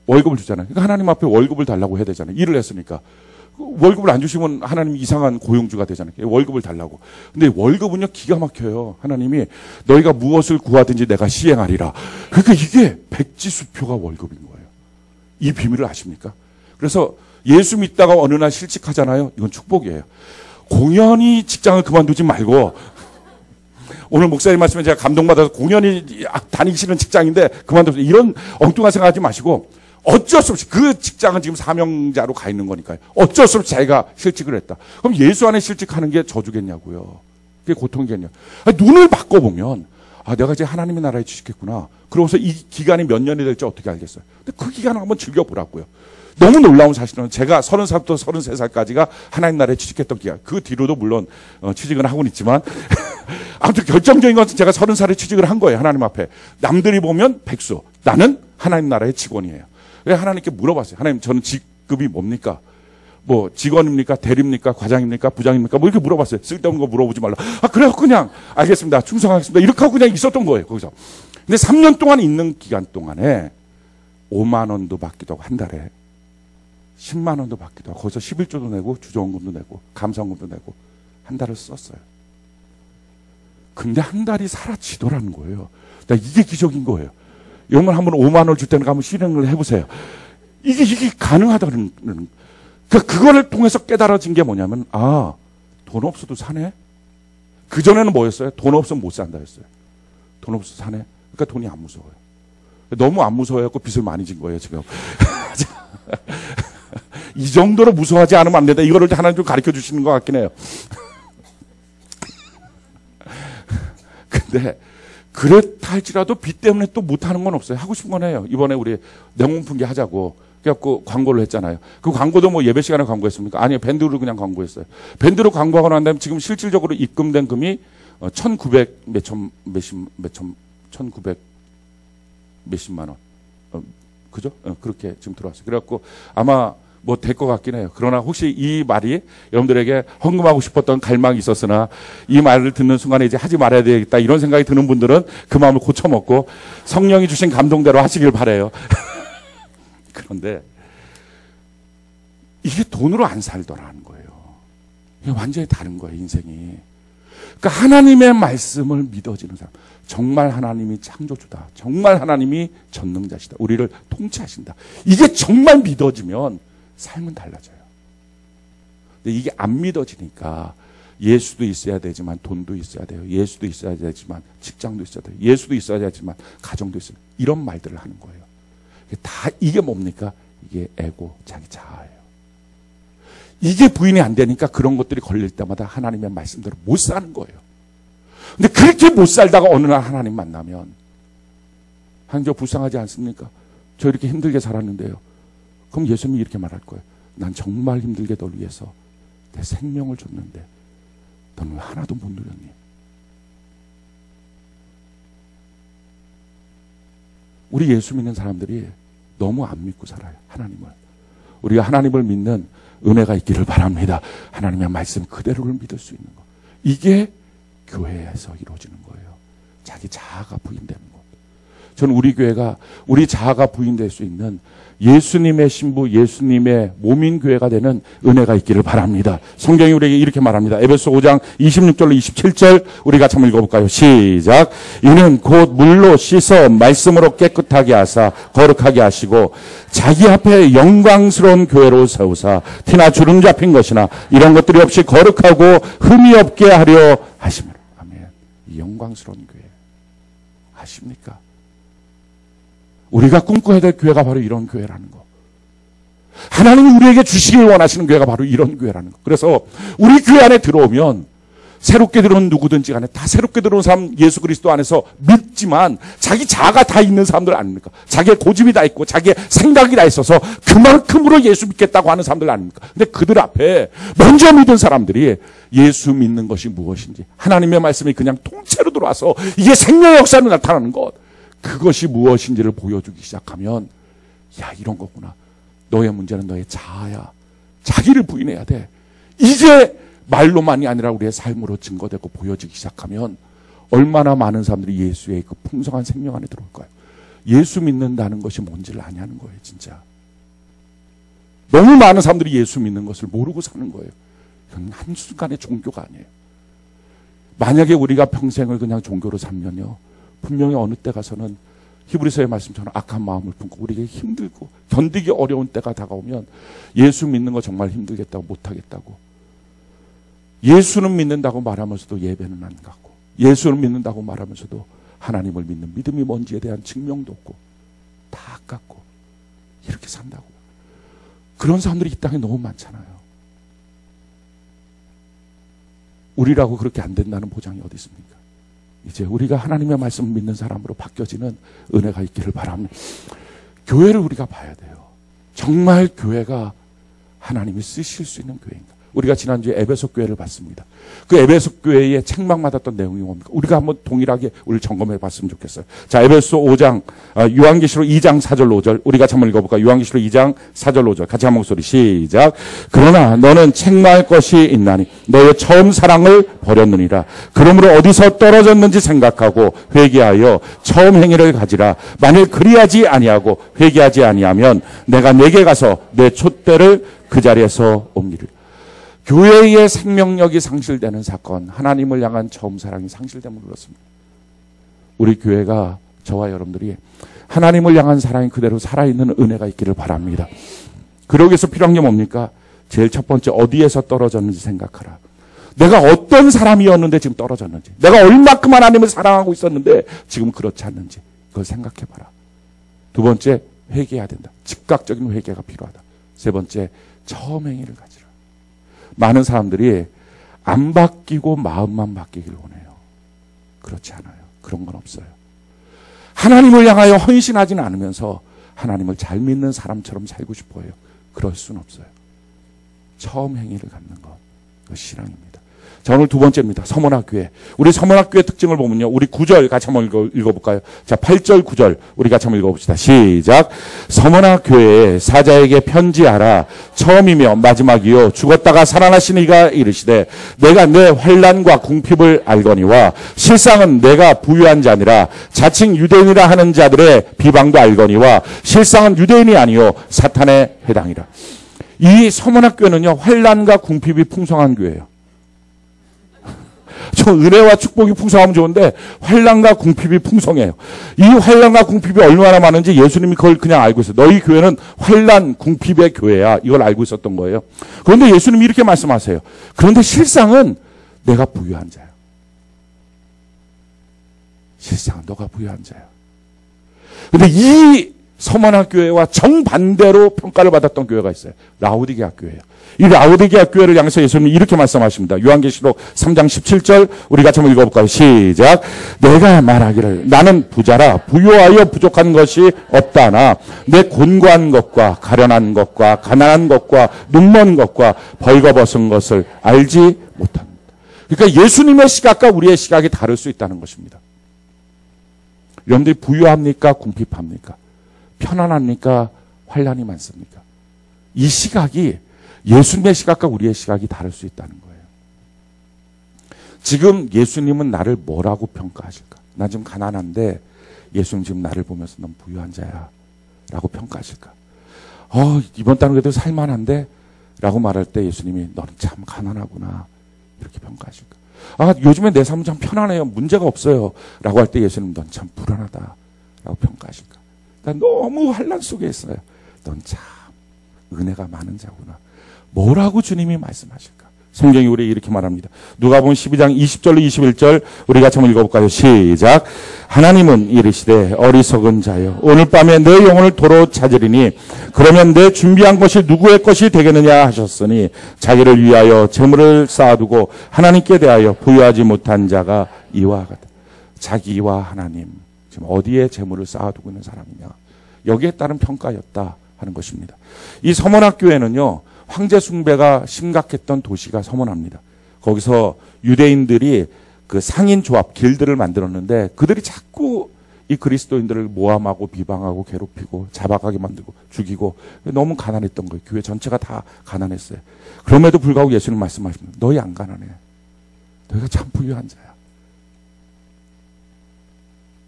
월급을 주잖아요. 그러니까 하나님 앞에 월급을 달라고 해야 되잖아요. 일을 했으니까. 월급을 안 주시면 하나님 이상한 고용주가 되잖아요. 월급을 달라고. 근데 월급은요 기가 막혀요. 하나님이 너희가 무엇을 구하든지 내가 시행하리라. 그러니까 이게 백지수표가 월급인 거예요. 이 비밀을 아십니까? 그래서 예수 믿다가 어느 날 실직하잖아요. 이건 축복이에요. 공연히 직장을 그만두지 말고, 오늘 목사님 말씀에 제가 감동받아서 공연히 다니시는 직장인데 그만두세요. 이런 엉뚱한 생각하지 마시고 어쩔 수 없이 그 직장은 지금 사명자로 가 있는 거니까요. 어쩔 수 없이 자기가 실직을 했다. 그럼 예수 안에 실직하는 게 저주겠냐고요. 그게 고통이겠냐. 눈을 바꿔보면 내가 이제 하나님의 나라에 취직했구나. 그러고서 이 기간이 몇 년이 될지 어떻게 알겠어요. 근데 그 기간을 한번 즐겨보라고요. 너무 놀라운 사실은 제가 30살부터 33살까지가 하나님 나라에 취직했던 기간. 그 뒤로도 물론 취직은 하고는 있지만 아무튼 결정적인 것은 제가 30살에 취직을 한 거예요. 하나님 앞에. 남들이 보면 백수. 나는 하나님 나라의 직원이에요. 그래서 하나님께 물어봤어요. 하나님 저는 직급이 뭡니까? 뭐 직원입니까? 대리입니까? 과장입니까? 부장입니까? 뭐 이렇게 물어봤어요. 쓸데없는 거 물어보지 말라. 그래요 그냥 알겠습니다. 충성하겠습니다. 이렇게 하고 그냥 있었던 거예요. 거기서. 근데 3년 동안 있는 기간 동안에 5만 원도 받기도 하고 한 달에 10만 원도 받기도 하고 거기서 11조도 내고 주조원금도 내고 감사원금도 내고 한 달을 썼어요. 근데 한 달이 사라지더라는 거예요. 이게 기적인 거예요. 이걸 한번 5만 원을 줄 때는 한번 실행을 해보세요. 이게 가능하다는, 그거를 통해서 깨달아진 게 뭐냐면, 돈 없어도 사네? 그전에는 뭐였어요? 돈 없으면 못 산다 였어요. 돈 없어서 사네? 그러니까 돈이 안 무서워요. 너무 안 무서워해갖고 빚을 많이 진 거예요, 지금. 이 정도로 무서워하지 않으면 안 된다. 이거를 하나님 좀 가르쳐 주시는 것 같긴 해요. 근데 그렇다 할지라도 빚 때문에 또 못하는 건 없어요. 하고 싶은 건 해요. 이번에 우리 냉온풍기 하자고 그래갖고 광고를 했잖아요. 그 광고도 뭐 예배 시간에 광고했습니까? 아니요, 밴드로 그냥 광고했어요. 밴드로 광고하고 난 다음에 지금 실질적으로 입금된 금이 1900 몇십만 원. 그죠? 그렇게 지금 들어왔어요. 그래갖고 아마 뭐 될 것 같긴 해요. 그러나 혹시 이 말이 여러분들에게 헌금하고 싶었던 갈망이 있었으나 이 말을 듣는 순간에 이제 하지 말아야 되겠다 이런 생각이 드는 분들은 그 마음을 고쳐먹고 성령이 주신 감동대로 하시길 바라요. 그런데 이게 돈으로 안 살더라는 거예요. 이게 완전히 다른 거예요, 인생이. 그러니까 하나님의 말씀을 믿어지는 사람, 정말 하나님이 창조주다, 정말 하나님이 전능자시다, 우리를 통치하신다, 이게 정말 믿어지면 삶은 달라져요. 근데 이게 안 믿어지니까 예수도 있어야 되지만 돈도 있어야 돼요, 예수도 있어야 되지만 직장도 있어야 돼요, 예수도 있어야 되지만 가정도 있어야 돼요, 이런 말들을 하는 거예요. 다 이게 뭡니까? 이게 에고, 자기 자아예요. 이게 부인이 안 되니까 그런 것들이 걸릴 때마다 하나님의 말씀대로 못 사는 거예요. 근데 그렇게 못 살다가 어느 날 하나님 만나면, 하나님 저 불쌍하지 않습니까? 저 이렇게 힘들게 살았는데요. 그럼 예수님이 이렇게 말할 거예요. 난 정말 힘들게 널 위해서 내 생명을 줬는데 너는 왜 하나도 못 누렸니? 우리 예수 믿는 사람들이 너무 안 믿고 살아요, 하나님을. 우리가 하나님을 믿는 은혜가 있기를 바랍니다. 하나님의 말씀 그대로를 믿을 수 있는 것. 이게 교회에서 이루어지는 거예요. 자기 자아가 부인되는 것. 저는 우리 교회가 우리 자아가 부인될 수 있는 예수님의 신부, 예수님의 몸인 교회가 되는 은혜가 있기를 바랍니다. 성경이 우리에게 이렇게 말합니다. 에베소 5장 26절로 27절 우리 같이 한번 읽어볼까요? 시작. 이는 곧 물로 씻어 말씀으로 깨끗하게 하사 거룩하게 하시고 자기 앞에 영광스러운 교회로 세우사 티나 주름 잡힌 것이나 이런 것들이 없이 거룩하고 흠이 없게 하려 하시며. 아멘. 이 영광스러운 교회 아십니까? 우리가 꿈꿔야 될 교회가 바로 이런 교회라는 거. 하나님이 우리에게 주시길 원하시는 교회가 바로 이런 교회라는 거. 그래서 우리 교회 안에 들어오면 새롭게 들어온 누구든지 간에 다 새롭게 들어온 사람 예수 그리스도 안에서 믿지만 자기 자아가 다 있는 사람들 아닙니까? 자기의 고집이 다 있고 자기의 생각이 다 있어서 그만큼으로 예수 믿겠다고 하는 사람들 아닙니까? 근데 그들 앞에 먼저 믿은 사람들이 예수 믿는 것이 무엇인지, 하나님의 말씀이 그냥 통째로 들어와서 이게 생명의 역사로 나타나는 것, 그것이 무엇인지를 보여주기 시작하면, 야, 이런 거구나. 너의 문제는 너의 자아야. 자기를 부인해야 돼. 이제 말로만이 아니라 우리의 삶으로 증거되고 보여지기 시작하면 얼마나 많은 사람들이 예수의 그 풍성한 생명 안에 들어올까요? 예수 믿는다는 것이 뭔지를 아냐는 거예요, 진짜. 너무 많은 사람들이 예수 믿는 것을 모르고 사는 거예요. 그건 한순간의 종교가 아니에요. 만약에 우리가 평생을 그냥 종교로 살면요, 분명히 어느 때 가서는 히브리서의 말씀처럼 악한 마음을 품고 우리에게 힘들고 견디기 어려운 때가 다가오면 예수 믿는 거 정말 힘들겠다고 못하겠다고, 예수는 믿는다고 말하면서도 예배는 안 가고, 예수는 믿는다고 말하면서도 하나님을 믿는 믿음이 뭔지에 대한 증명도 없고 다 아깝고 이렇게 산다고요. 그런 사람들이 이 땅에 너무 많잖아요. 우리라고 그렇게 안 된다는 보장이 어디 있습니까? 이제 우리가 하나님의 말씀을 믿는 사람으로 바뀌어지는 은혜가 있기를 바랍니다. 교회를 우리가 봐야 돼요. 정말 교회가 하나님이 쓰실 수 있는 교회인가? 우리가 지난주에 에베소 교회를 봤습니다. 그 에베소 교회의 책망받았던 내용이 뭡니까? 우리가 한번 동일하게 우리 점검해 봤으면 좋겠어요. 자, 에베소 5장, 요한계시록 2장 4절 5절 우리 같이 한번 읽어볼까요? 요한계시록 2장 4절 5절 같이 한 목소리 시작. 그러나 너는 책망할 것이 있나니 너의 처음 사랑을 버렸느니라. 그러므로 어디서 떨어졌는지 생각하고 회개하여 처음 행위를 가지라. 만일 그리하지 아니하고 회개하지 아니하면 내가 내게 가서 내 촛대를 그 자리에서 옮기리라. 교회의 생명력이 상실되는 사건, 하나님을 향한 처음 사랑이 상실됨으로 그렇습니다. 우리 교회가, 저와 여러분들이 하나님을 향한 사랑이 그대로 살아있는 은혜가 있기를 바랍니다. 그러기 위해서 필요한 게 뭡니까? 제일 첫 번째, 어디에서 떨어졌는지 생각하라. 내가 어떤 사람이었는데 지금 떨어졌는지, 내가 얼마큼 하나님을 사랑하고 있었는데 지금 그렇지 않는지, 그걸 생각해봐라. 두 번째, 회개해야 된다. 즉각적인 회개가 필요하다. 세 번째, 처음 행위를 가지라. 많은 사람들이 안 바뀌고 마음만 바뀌길 원해요. 그렇지 않아요. 그런 건 없어요. 하나님을 향하여 헌신하지는 않으면서 하나님을 잘 믿는 사람처럼 살고 싶어요. 그럴 수는 없어요. 처음 행위를 갖는 것, 그것이 신앙입니다. 자, 오늘 두 번째입니다. 서문학교회. 우리 서문학교회 특징을 보면요. 우리 9절 같이 한번 읽어볼까요? 자, 8절, 9절 우리 같이 한번 읽어봅시다. 시작. 서문학교회에 사자에게 편지하라. 처음이며 마지막이요. 죽었다가 살아나신 이가 이르시되 내가 내 환난과 궁핍을 알거니와 실상은 내가 부유한 자니라. 자칭 유대인이라 하는 자들의 비방도 알거니와 실상은 유대인이 아니요 사탄의 해당이라. 이 서문학교회는요. 환난과 궁핍이 풍성한 교회예요. 저 은혜와 축복이 풍성하면 좋은데 환난과 궁핍이 풍성해요. 이 환난과 궁핍이 얼마나 많은지 예수님이 그걸 그냥 알고 있어요. 너희 교회는 환난 궁핍의 교회야. 이걸 알고 있었던 거예요. 그런데 예수님이 이렇게 말씀하세요. 그런데 실상은 내가 부유한 자야. 실상은 너가 부유한 자야. 그런데 이 서문학 교회와 정반대로 평가를 받았던 교회가 있어요. 라오디게아 교회예요. 이 라오디게아 교회를 향해서 예수님이 이렇게 말씀하십니다. 요한계시록 3장 17절 우리 같이 한번 읽어볼까요? 시작. 내가 말하기를 나는 부자라 부유하여 부족한 것이 없다나 내 곤고한 것과 가련한 것과 가난한 것과 눈먼 것과 벌거벗은 것을 알지 못합니다. 그러니까 예수님의 시각과 우리의 시각이 다를 수 있다는 것입니다. 여러분들이 부유합니까? 궁핍합니까? 편안합니까? 환난이 많습니까? 이 시각이 예수님의 시각과 우리의 시각이 다를 수 있다는 거예요. 지금 예수님은 나를 뭐라고 평가하실까? 나 지금 가난한데 예수님 지금 나를 보면서 넌 부유한 자야 라고 평가하실까? 이번 달은 그래도 살만한데? 라고 말할 때 예수님이 너는 참 가난하구나 이렇게 평가하실까? 요즘에 내 삶은 참 편안해요. 문제가 없어요. 라고 할 때 예수님 넌 참 불안하다 라고 평가하실까? 난 너무 환난 속에 있어요. 넌 참 은혜가 많은 자구나. 뭐라고 주님이 말씀하실까? 성경이 우리에게 이렇게 말합니다. 누가복음 12장 20절로 21절 우리 같이 한번 읽어볼까요? 시작. 하나님은 이르시되 어리석은 자여 오늘 밤에 내 영혼을 도로 찾으리니 그러면 내 준비한 것이 누구의 것이 되겠느냐 하셨으니 자기를 위하여 재물을 쌓아두고 하나님께 대하여 부유하지 못한 자가 이와 같다. 자기와 하나님 지금 어디에 재물을 쌓아두고 있는 사람이냐. 여기에 따른 평가였다 하는 것입니다. 이 서문학교회는요. 황제 숭배가 심각했던 도시가 서문합니다. 거기서 유대인들이 그 상인 조합 길드를 만들었는데 그들이 자꾸 이 그리스도인들을 모함하고 비방하고 괴롭히고 잡아가게 만들고 죽이고 너무 가난했던 거예요. 교회 전체가 다 가난했어요. 그럼에도 불구하고 예수님 말씀하십니다. 너희 안 가난해. 너희가 참 부유한 자야.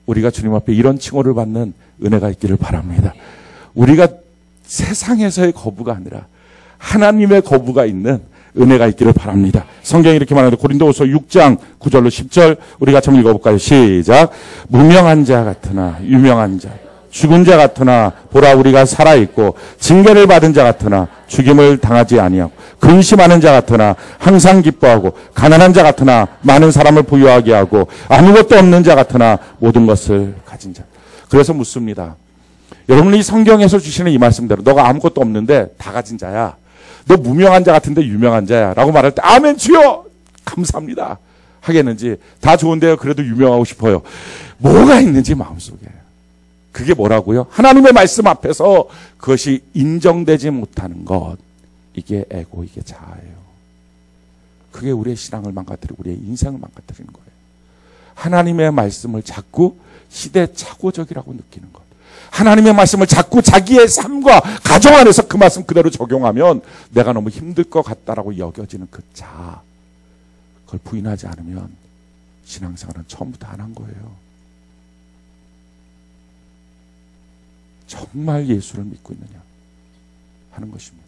우리가 주님 앞에 이런 칭호를 받는 은혜가 있기를 바랍니다. 우리가 세상에서의 거부가 아니라 하나님의 거부가 있는 은혜가 있기를 바랍니다. 성경이 이렇게 말하는데 고린도후서 6장 9절로 10절 우리 같이 한번 읽어볼까요? 시작. 무명한 자 같으나 유명한 자 죽은 자 같으나 보라 우리가 살아있고 징계를 받은 자 같으나 죽임을 당하지 아니하고 근심하는 자 같으나 항상 기뻐하고 가난한 자 같으나 많은 사람을 부유하게 하고 아무것도 없는 자 같으나 모든 것을 가진 자. 그래서 묻습니다. 여러분이 성경에서 주시는 이 말씀대로 너가 아무것도 없는데 다 가진 자야. 너 무명한 자 같은데 유명한 자야 라고 말할 때 아멘 주여 감사합니다 하겠는지 다 좋은데요. 그래도 유명하고 싶어요. 뭐가 있는지 마음속에. 그게 뭐라고요? 하나님의 말씀 앞에서 그것이 인정되지 못하는 것. 이게 에고, 이게 자아예요. 그게 우리의 신앙을 망가뜨리고 우리의 인생을 망가뜨리는 거예요. 하나님의 말씀을 자꾸 시대착오적이라고 느끼는 것. 하나님의 말씀을 자꾸 자기의 삶과 가정 안에서 그 말씀 그대로 적용하면 내가 너무 힘들 것 같다라고 여겨지는 그 자아. 그걸 부인하지 않으면 신앙생활은 처음부터 안 한 거예요. 정말 예수를 믿고 있느냐 하는 것입니다.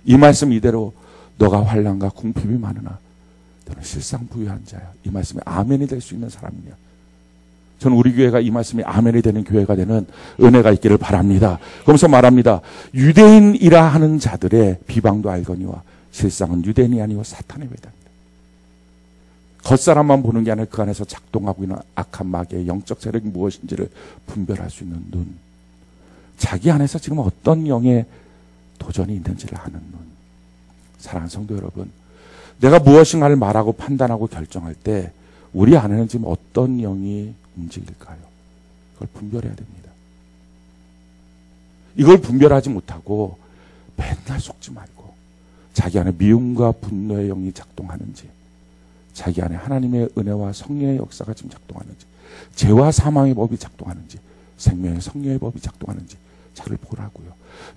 이 말씀 이대로 너가 환난과 궁핍이 많으나 너는 실상 부유한 자야. 이 말씀이 아멘이 될 수 있는 사람이냐. 저는 우리 교회가 이 말씀이 아멘이 되는 교회가 되는 은혜가 있기를 바랍니다. 그러면서 말합니다. 유대인이라 하는 자들의 비방도 알거니와 실상은 유대인이 아니고 사탄의 회당이다. 겉사람만 보는 게 아니라 그 안에서 작동하고 있는 악한 마귀의 영적 세력이 무엇인지를 분별할 수 있는 눈. 자기 안에서 지금 어떤 영의 도전이 있는지를 아는 눈. 사랑하는 성도 여러분, 내가 무엇인가를 말하고 판단하고 결정할 때 우리 안에는 지금 어떤 영이 움직일까요? 그걸 분별해야 됩니다. 이걸 분별하지 못하고 맨날 속지 말고 자기 안에 미움과 분노의 영이 작동하는지, 자기 안에 하나님의 은혜와 성령의 역사가 지금 작동하는지, 죄와 사망의 법이 작동하는지, 생명의 성령의 법이 작동하는지 자기를 보라고요.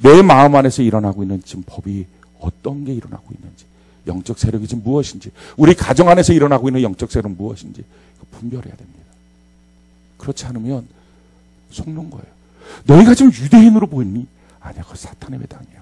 내 마음 안에서 일어나고 있는 지금 법이 어떤 게 일어나고 있는지, 영적 세력이 지금 무엇인지, 우리 가정 안에서 일어나고 있는 영적 세력은 무엇인지 분별해야 됩니다. 그렇지 않으면 속는 거예요. 너희가 지금 유대인으로 보이니? 아니야, 그건 사탄의 회당이야.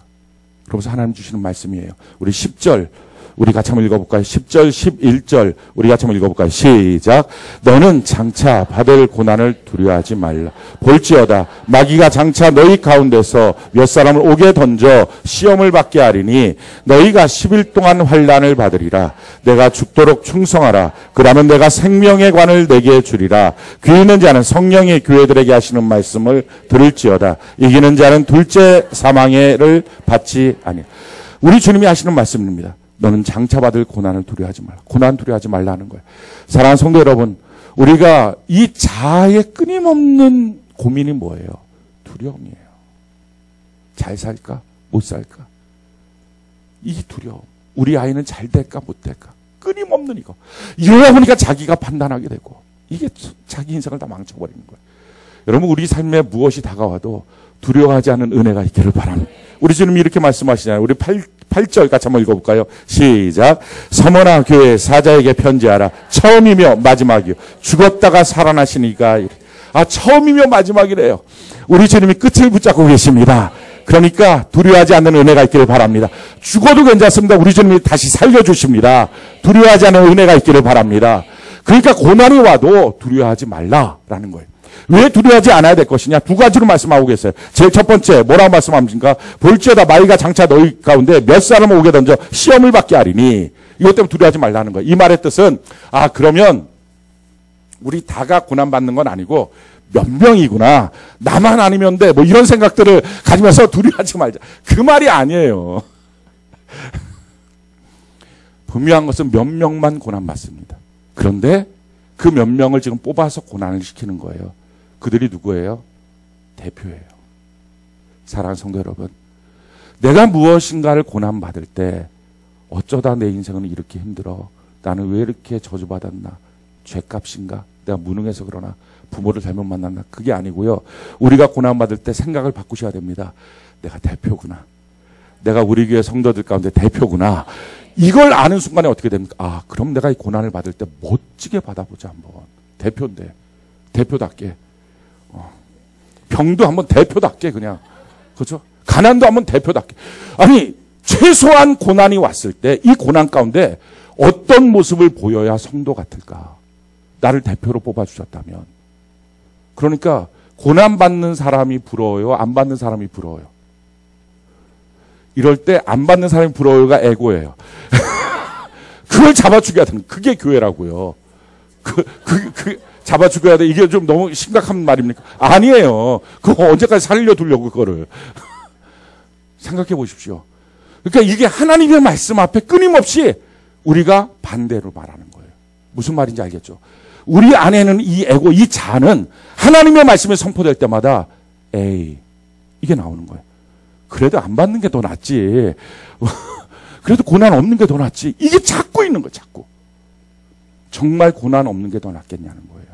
그러면서 하나님 주시는 말씀이에요. 우리 10절 우리 같이 한번 읽어볼까요? 10절, 11절 우리 같이 한번 읽어볼까요? 시작. 너는 장차 받을 고난을 두려워하지 말라. 볼지어다 마귀가 장차 너희 가운데서 몇 사람을 옥에 던져 시험을 받게 하리니 너희가 10일 동안 환난을 받으리라. 내가 죽도록 충성하라. 그러면 내가 생명의 관을 내게 주리라. 귀 있는 자는 성령이 교회들에게 하시는 말씀을 들을지어다. 이기는 자는 둘째 사망을 받지 아니하리라. 우리 주님이 하시는 말씀입니다. 너는 장차 받을 고난을 두려워하지 말라. 고난 두려워하지 말라는 거예요. 사랑하는 성도 여러분, 우리가 이 자아의 끊임없는 고민이 뭐예요? 두려움이에요. 잘 살까? 못 살까? 이 두려움. 우리 아이는 잘 될까? 못 될까? 끊임없는 이거. 이러다 보니까 자기가 판단하게 되고 이게 자기 인생을 다 망쳐버리는 거예요. 여러분, 우리 삶에 무엇이 다가와도 두려워하지 않는 은혜가 있기를 바랍니다. 우리 주님이 이렇게 말씀하시잖아요. 우리 8절 같이 한번 읽어볼까요? 시작. 서머나 교회 사자에게 편지하라. 처음이며 마지막이요. 죽었다가 살아나시니까. 처음이며 마지막이래요. 우리 주님이 끝을 붙잡고 계십니다. 그러니까 두려워하지 않는 은혜가 있기를 바랍니다. 죽어도 괜찮습니다. 우리 주님이 다시 살려주십니다. 두려워하지 않는 은혜가 있기를 바랍니다. 그러니까 고난이 와도 두려워하지 말라라는 거예요. 왜 두려워하지 않아야 될 것이냐? 두 가지로 말씀하고 계세요. 제일 첫 번째 뭐라고 말씀합니까? 볼지어다 마귀가 장차 너희 가운데 몇 사람을 오게 던져 시험을 받게 하리니. 이것 때문에 두려워하지 말라는 거예요. 이 말의 뜻은 그러면 우리 다가 고난받는 건 아니고 몇 명이구나. 나만 아니면 돼. 뭐 이런 생각들을 가지면서 두려워하지 말자. 그 말이 아니에요. 분명한 것은 몇 명만 고난받습니다. 그런데 그 몇 명을 지금 뽑아서 고난을 시키는 거예요. 그들이 누구예요? 대표예요. 사랑하는 성도 여러분, 내가 무엇인가를 고난받을 때 어쩌다 내 인생은 이렇게 힘들어? 나는 왜 이렇게 저주받았나? 죄값인가? 내가 무능해서 그러나? 부모를 잘못 만났나? 그게 아니고요. 우리가 고난받을 때 생각을 바꾸셔야 됩니다. 내가 대표구나. 내가 우리 교회 성도들 가운데 대표구나. 이걸 아는 순간에 어떻게 됩니까? 그럼 내가 이 고난을 받을 때 멋지게 받아보자 한번. 대표인데. 대표답게. 병도 한번 대표답게 그냥. 그렇죠? 가난도 한번 대표답게. 아니, 최소한 고난이 왔을 때 이 고난 가운데 어떤 모습을 보여야 성도 같을까? 나를 대표로 뽑아주셨다면. 그러니까 고난받는 사람이 부러워요? 안 받는 사람이 부러워요? 이럴 때 안 받는 사람이 부러워요가 에고예요. 그걸 잡아 죽여야 되는, 그게 교회라고요. 잡아 죽여야 돼. 이게 좀 너무 심각한 말입니까? 아니에요. 그거 언제까지 살려두려고 그거를. 생각해 보십시오. 그러니까 이게 하나님의 말씀 앞에 끊임없이 우리가 반대로 말하는 거예요. 무슨 말인지 알겠죠? 우리 안에는 이 에고, 이 자는 하나님의 말씀이 선포될 때마다 에이, 이게 나오는 거예요. 그래도 안 받는 게 더 낫지. 그래도 고난 없는 게 더 낫지. 이게 자꾸 있는 거예요. 자꾸. 정말 고난 없는 게 더 낫겠냐는 거예요.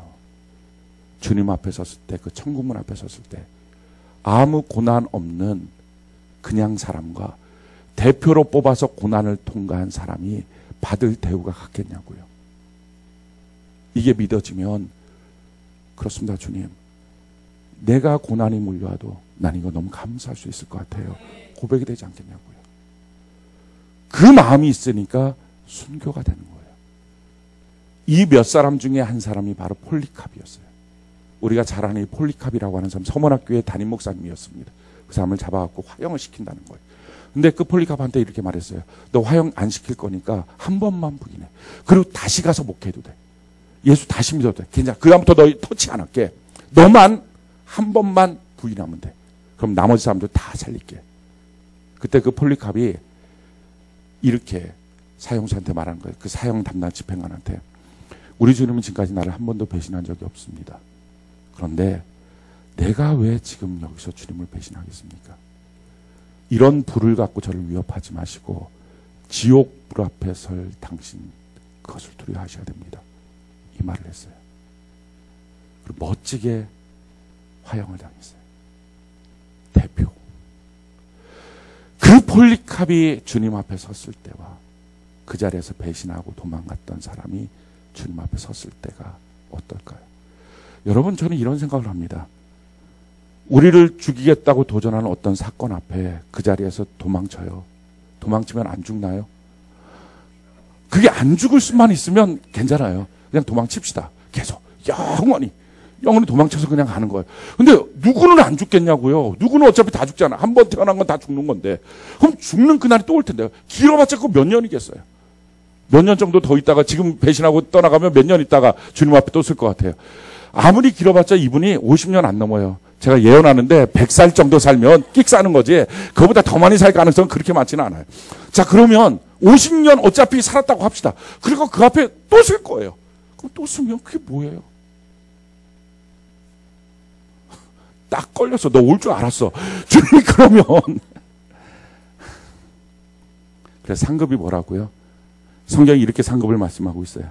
주님 앞에 섰을 때, 그 천국문 앞에 섰을 때 아무 고난 없는 그냥 사람과 대표로 뽑아서 고난을 통과한 사람이 받을 대우가 같겠냐고요. 이게 믿어지면 그렇습니다. 주님, 내가 고난이 몰려와도 난 이거 너무 감사할 수 있을 것 같아요. 고백이 되지 않겠냐고요. 그 마음이 있으니까 순교가 되는 거예요. 이 몇 사람 중에 한 사람이 바로 폴리캅이었어요. 우리가 잘 아는 이 폴리캅이라고 하는 사람, 서머나교회 담임 목사님이었습니다. 그 사람을 잡아갖고 화형을 시킨다는 거예요. 근데 그 폴리캅한테 이렇게 말했어요. 너 화형 안 시킬 거니까 한 번만 부인해. 그리고 다시 가서 목회해도 돼. 예수 다시 믿어도 돼. 괜찮아. 그다음부터 너 터치 안 할게. 너만 한 번만 부인하면 돼. 그럼 나머지 사람들 다 살릴게. 그때 그 폴리캅이 이렇게 사형수한테 말하는 거예요. 그 사형 담당 집행관한테. 우리 주님은 지금까지 나를 한 번도 배신한 적이 없습니다. 그런데 내가 왜 지금 여기서 주님을 배신하겠습니까? 이런 불을 갖고 저를 위협하지 마시고 지옥 불 앞에 설 당신 그것을 두려워하셔야 됩니다. 이 말을 했어요. 그리고 멋지게 화형을 당했어요. 대표. 그 폴리캅이 주님 앞에 섰을 때와 그 자리에서 배신하고 도망갔던 사람이 주님 앞에 섰을 때가 어떨까요? 여러분, 저는 이런 생각을 합니다. 우리를 죽이겠다고 도전하는 어떤 사건 앞에 그 자리에서 도망쳐요. 도망치면 안 죽나요? 그게 안 죽을 수만 있으면 괜찮아요. 그냥 도망칩시다. 계속 영원히 도망쳐서 그냥 가는 거예요. 근데 누구는 안 죽겠냐고요. 누구는 어차피 다 죽잖아. 한 번 태어난 건 다 죽는 건데. 그럼 죽는 그날이 또 올 텐데요. 길어봤자 그거 몇 년이겠어요. 몇 년 정도 더 있다가 지금 배신하고 떠나가면 몇 년 있다가 주님 앞에 또 쓸 것 같아요. 아무리 길어봤자 이분이 50년 안 넘어요. 제가 예언하는데 100살 정도 살면 끽 사는 거지 그거보다 더 많이 살 가능성은 그렇게 많지는 않아요. 자, 그러면 50년 어차피 살았다고 합시다. 그리고 그 앞에 또 쓸 거예요. 그럼 또 쓰면 그게 뭐예요? 딱 걸렸어. 너 올 줄 알았어. 주님이 그러면. 그래서 상급이 뭐라고요? 성경이 이렇게 상급을 말씀하고 있어요.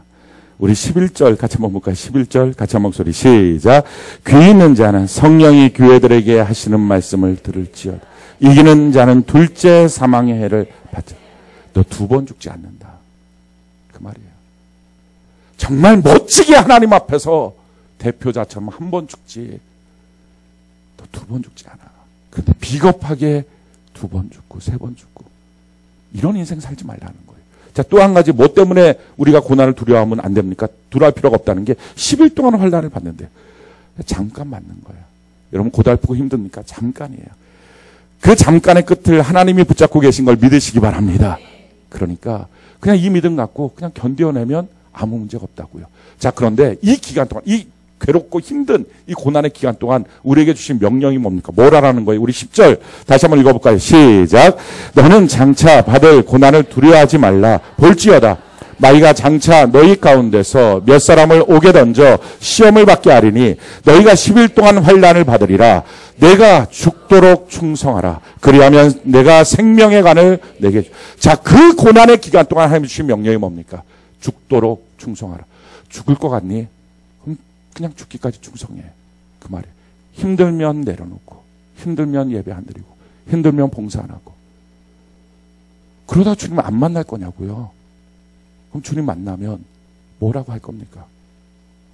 우리 11절 같이 한번 볼까요? 11절 같이 한번 목소리 시작. 귀 있는 자는 성령이 교회들에게 하시는 말씀을 들을지어다. 이기는 자는 둘째 사망의 해를 받자. 너 두 번 죽지 않는다. 그 말이에요. 정말 멋지게 하나님 앞에서 대표자처럼 한 번 죽지. 너 두 번 죽지 않아. 그런데 비겁하게 두 번 죽고 세 번 죽고 이런 인생 살지 말라는 거예요. 자, 또 한 가지 뭐 때문에 우리가 고난을 두려워하면 안 됩니까? 두려워할 필요가 없다는 게 10일 동안 환난을 받는데 잠깐 맞는 거예요. 여러분 고달프고 힘듭니까? 잠깐이에요. 그 잠깐의 끝을 하나님이 붙잡고 계신 걸 믿으시기 바랍니다. 그러니까 그냥 이 믿음 갖고 그냥 견뎌내면 아무 문제가 없다고요. 자, 그런데 이 기간 동안 이 괴롭고 힘든 이 고난의 기간 동안 우리에게 주신 명령이 뭡니까? 뭐라라는 거예요? 우리 10절 다시 한번 읽어볼까요? 시작. 너는 장차 받을 고난을 두려워하지 말라. 볼지어다 마귀가 장차 너희 가운데서 몇 사람을 옥에 던져 시험을 받게 하리니 너희가 10일 동안 환난을 받으리라. 내가 죽도록 충성하라. 그리하면 내가 생명의 간을 내게 자, 그 고난의 기간 동안 하나님 주신 명령이 뭡니까? 죽도록 충성하라. 죽을 것 같니? 그냥 죽기까지 충성해. 그 말이에요. 힘들면 내려놓고 힘들면 예배 안 드리고 힘들면 봉사 안 하고 그러다 주님 안 만날 거냐고요. 그럼 주님 만나면 뭐라고 할 겁니까?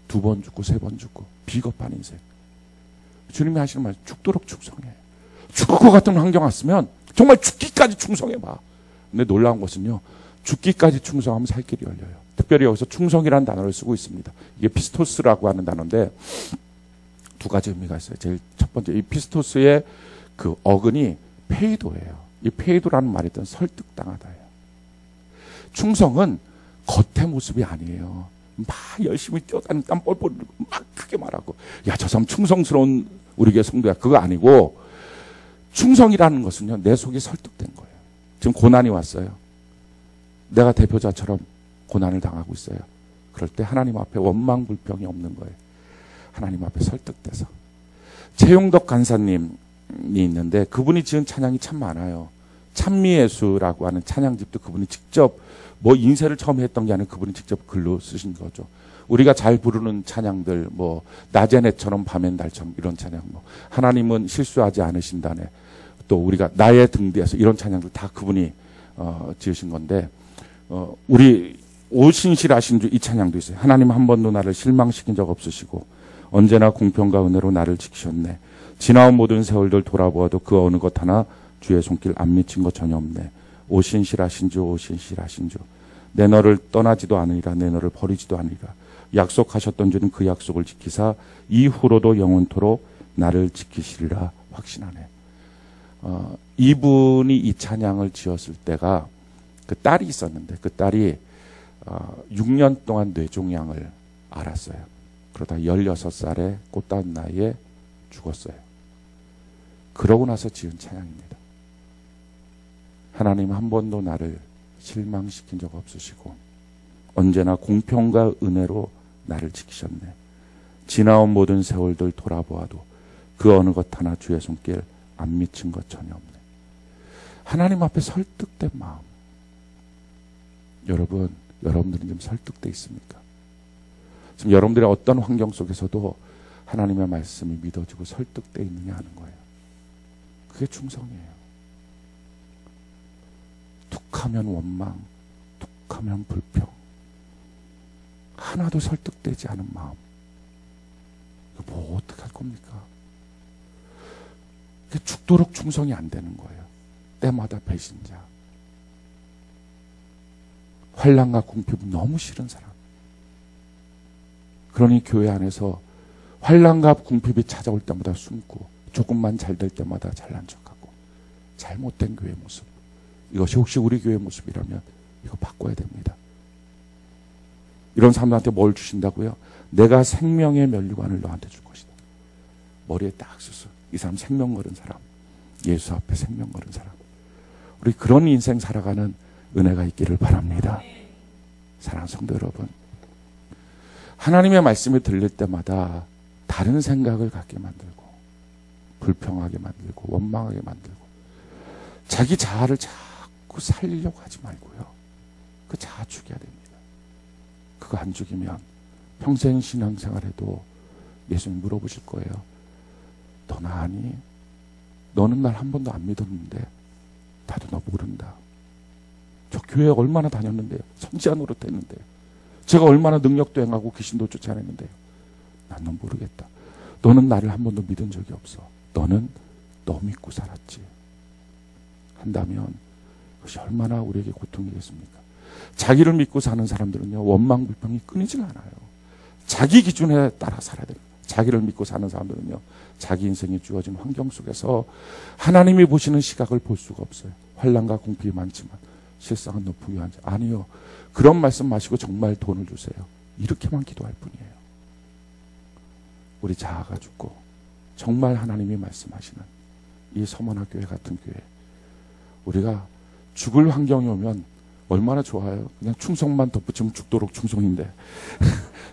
두 번 죽고 세 번 죽고 비겁한 인생. 주님이 하시는 말 죽도록 충성해. 죽을 것 같은 환경 왔으면 정말 죽기까지 충성해봐. 근데 놀라운 것은요. 죽기까지 충성하면 살 길이 열려요. 특별히 여기서 충성이라는 단어를 쓰고 있습니다. 이게 피스토스라고 하는 단어인데 두 가지 의미가 있어요. 제일 첫 번째, 이 피스토스의 그 어근이 페이도예요. 이 페이도라는 말이 있던 설득당하다예요. 충성은 겉의 모습이 아니에요. 막 열심히 뛰어다니는 땀 뻘뻘 흘리고 막 크게 말하고 야, 저 사람 충성스러운 우리 교회 성도야. 그거 아니고 충성이라는 것은요. 내 속이 설득된 거예요. 지금 고난이 왔어요. 내가 대표자처럼 고난을 당하고 있어요. 그럴 때 하나님 앞에 원망불평이 없는 거예요. 하나님 앞에 설득돼서. 최용덕 간사님이 있는데 그분이 지은 찬양이 참 많아요. 찬미예수라고 하는 찬양집도 그분이 직접 뭐 인쇄를 처음 했던 게 아니라 그분이 직접 글로 쓰신 거죠. 우리가 잘 부르는 찬양들 뭐 낮엔 해처럼 밤엔 달처럼 이런 찬양 뭐 하나님은 실수하지 않으신다네 또 우리가 나의 등 뒤에서 이런 찬양들 다 그분이 지으신 건데 우리 오신실하신 주 이 찬양도 있어요. 하나님 한 번도 나를 실망시킨 적 없으시고 언제나 공평과 은혜로 나를 지키셨네. 지나온 모든 세월들 돌아보아도 그 어느 것 하나 주의 손길 안 미친 것 전혀 없네. 오신실하신 주 오신실하신 주 내 너를 떠나지도 않으리라. 내 너를 버리지도 않으리라. 약속하셨던 주는 그 약속을 지키사 이후로도 영원토록 나를 지키시리라 확신하네. 이분이 이 찬양을 지었을 때가 그 딸이 있었는데 그 딸이 6년 동안 뇌종양을 앓았어요. 그러다 16살에 꽃다운 나이에 죽었어요. 그러고 나서 지은 찬양입니다. 하나님 한 번도 나를 실망시킨 적 없으시고 언제나 공평과 은혜로 나를 지키셨네. 지나온 모든 세월들 돌아보아도 그 어느 것 하나 주의 손길 안 미친 것 전혀 없네. 하나님 앞에 설득된 마음. 여러분들은 지금 설득돼 있습니까? 지금 여러분들의 어떤 환경 속에서도 하나님의 말씀이 믿어지고 설득돼 있느냐 하는 거예요. 그게 충성이에요. 툭하면 원망, 툭하면 불평, 하나도 설득되지 않은 마음. 뭐 어떻게 할 겁니까? 그게 죽도록 충성이 안 되는 거예요. 때마다 배신자, 환난과 궁핍이 너무 싫은 사람. 그러니 교회 안에서 환난과 궁핍이 찾아올 때마다 숨고 조금만 잘 될 때마다 잘난 척하고 잘못된 교회 모습. 이것이 혹시 우리 교회 모습이라면 이거 바꿔야 됩니다. 이런 사람들한테 뭘 주신다고요? 내가 생명의 면류관을 너한테 줄 것이다. 머리에 딱 쓰서 이 사람 생명 걸은 사람, 예수 앞에 생명 걸은 사람. 우리 그런 인생 살아가는 은혜가 있기를 바랍니다. 사랑하는 성도 여러분, 하나님의 말씀이 들릴 때마다 다른 생각을 갖게 만들고 불평하게 만들고 원망하게 만들고 자기 자아를 자꾸 살리려고 하지 말고요. 그 자아 죽여야 됩니다. 그거 안 죽이면 평생 신앙생활에도 예수님 물어보실 거예요. 너는 아니? 너는 날 한 번도 안 믿었는데 나도 너 모른다. 저 교회 얼마나 다녔는데요. 선지자 노릇했는데요. 제가 얼마나 능력도 행하고 귀신도 쫓아냈는데요. 난 넌 모르겠다. 너는 나를 한 번도 믿은 적이 없어. 너는 너 믿고 살았지. 한다면 그것이 얼마나 우리에게 고통이겠습니까? 자기를 믿고 사는 사람들은요, 원망, 불평이 끊이질 않아요. 자기 기준에 따라 살아야 됩니다. 자기를 믿고 사는 사람들은요, 자기 인생이 주어진 환경 속에서 하나님이 보시는 시각을 볼 수가 없어요. 환난과 궁핍이 많지만 실상은 너 부유한지. 아니요. 그런 말씀 마시고 정말 돈을 주세요. 이렇게만 기도할 뿐이에요. 우리 자아가 죽고 정말 하나님이 말씀하시는 이 서머나 교회 같은 교회, 우리가 죽을 환경이 오면 얼마나 좋아요. 그냥 충성만 덧붙이면 죽도록 충성인데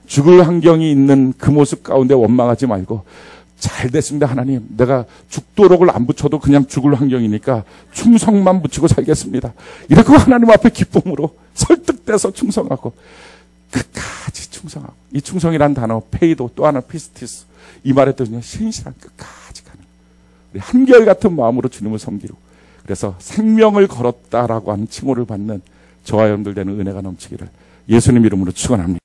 죽을 환경이 있는 그 모습 가운데 원망하지 말고 잘 됐습니다. 하나님, 내가 죽도록을 안 붙여도 그냥 죽을 환경이니까 충성만 붙이고 살겠습니다. 이렇게 하나님 앞에 기쁨으로 설득돼서 충성하고 끝까지 충성하고, 이 충성이란 단어 페이도 또 하나 피스티스, 이 말의 뜻은요, 신실한 끝까지 가는, 우리 한결같은 마음으로 주님을 섬기고, 그래서 생명을 걸었다라고 하는 칭호를 받는 저와 여러분들 되는 은혜가 넘치기를 예수님 이름으로 축원합니다.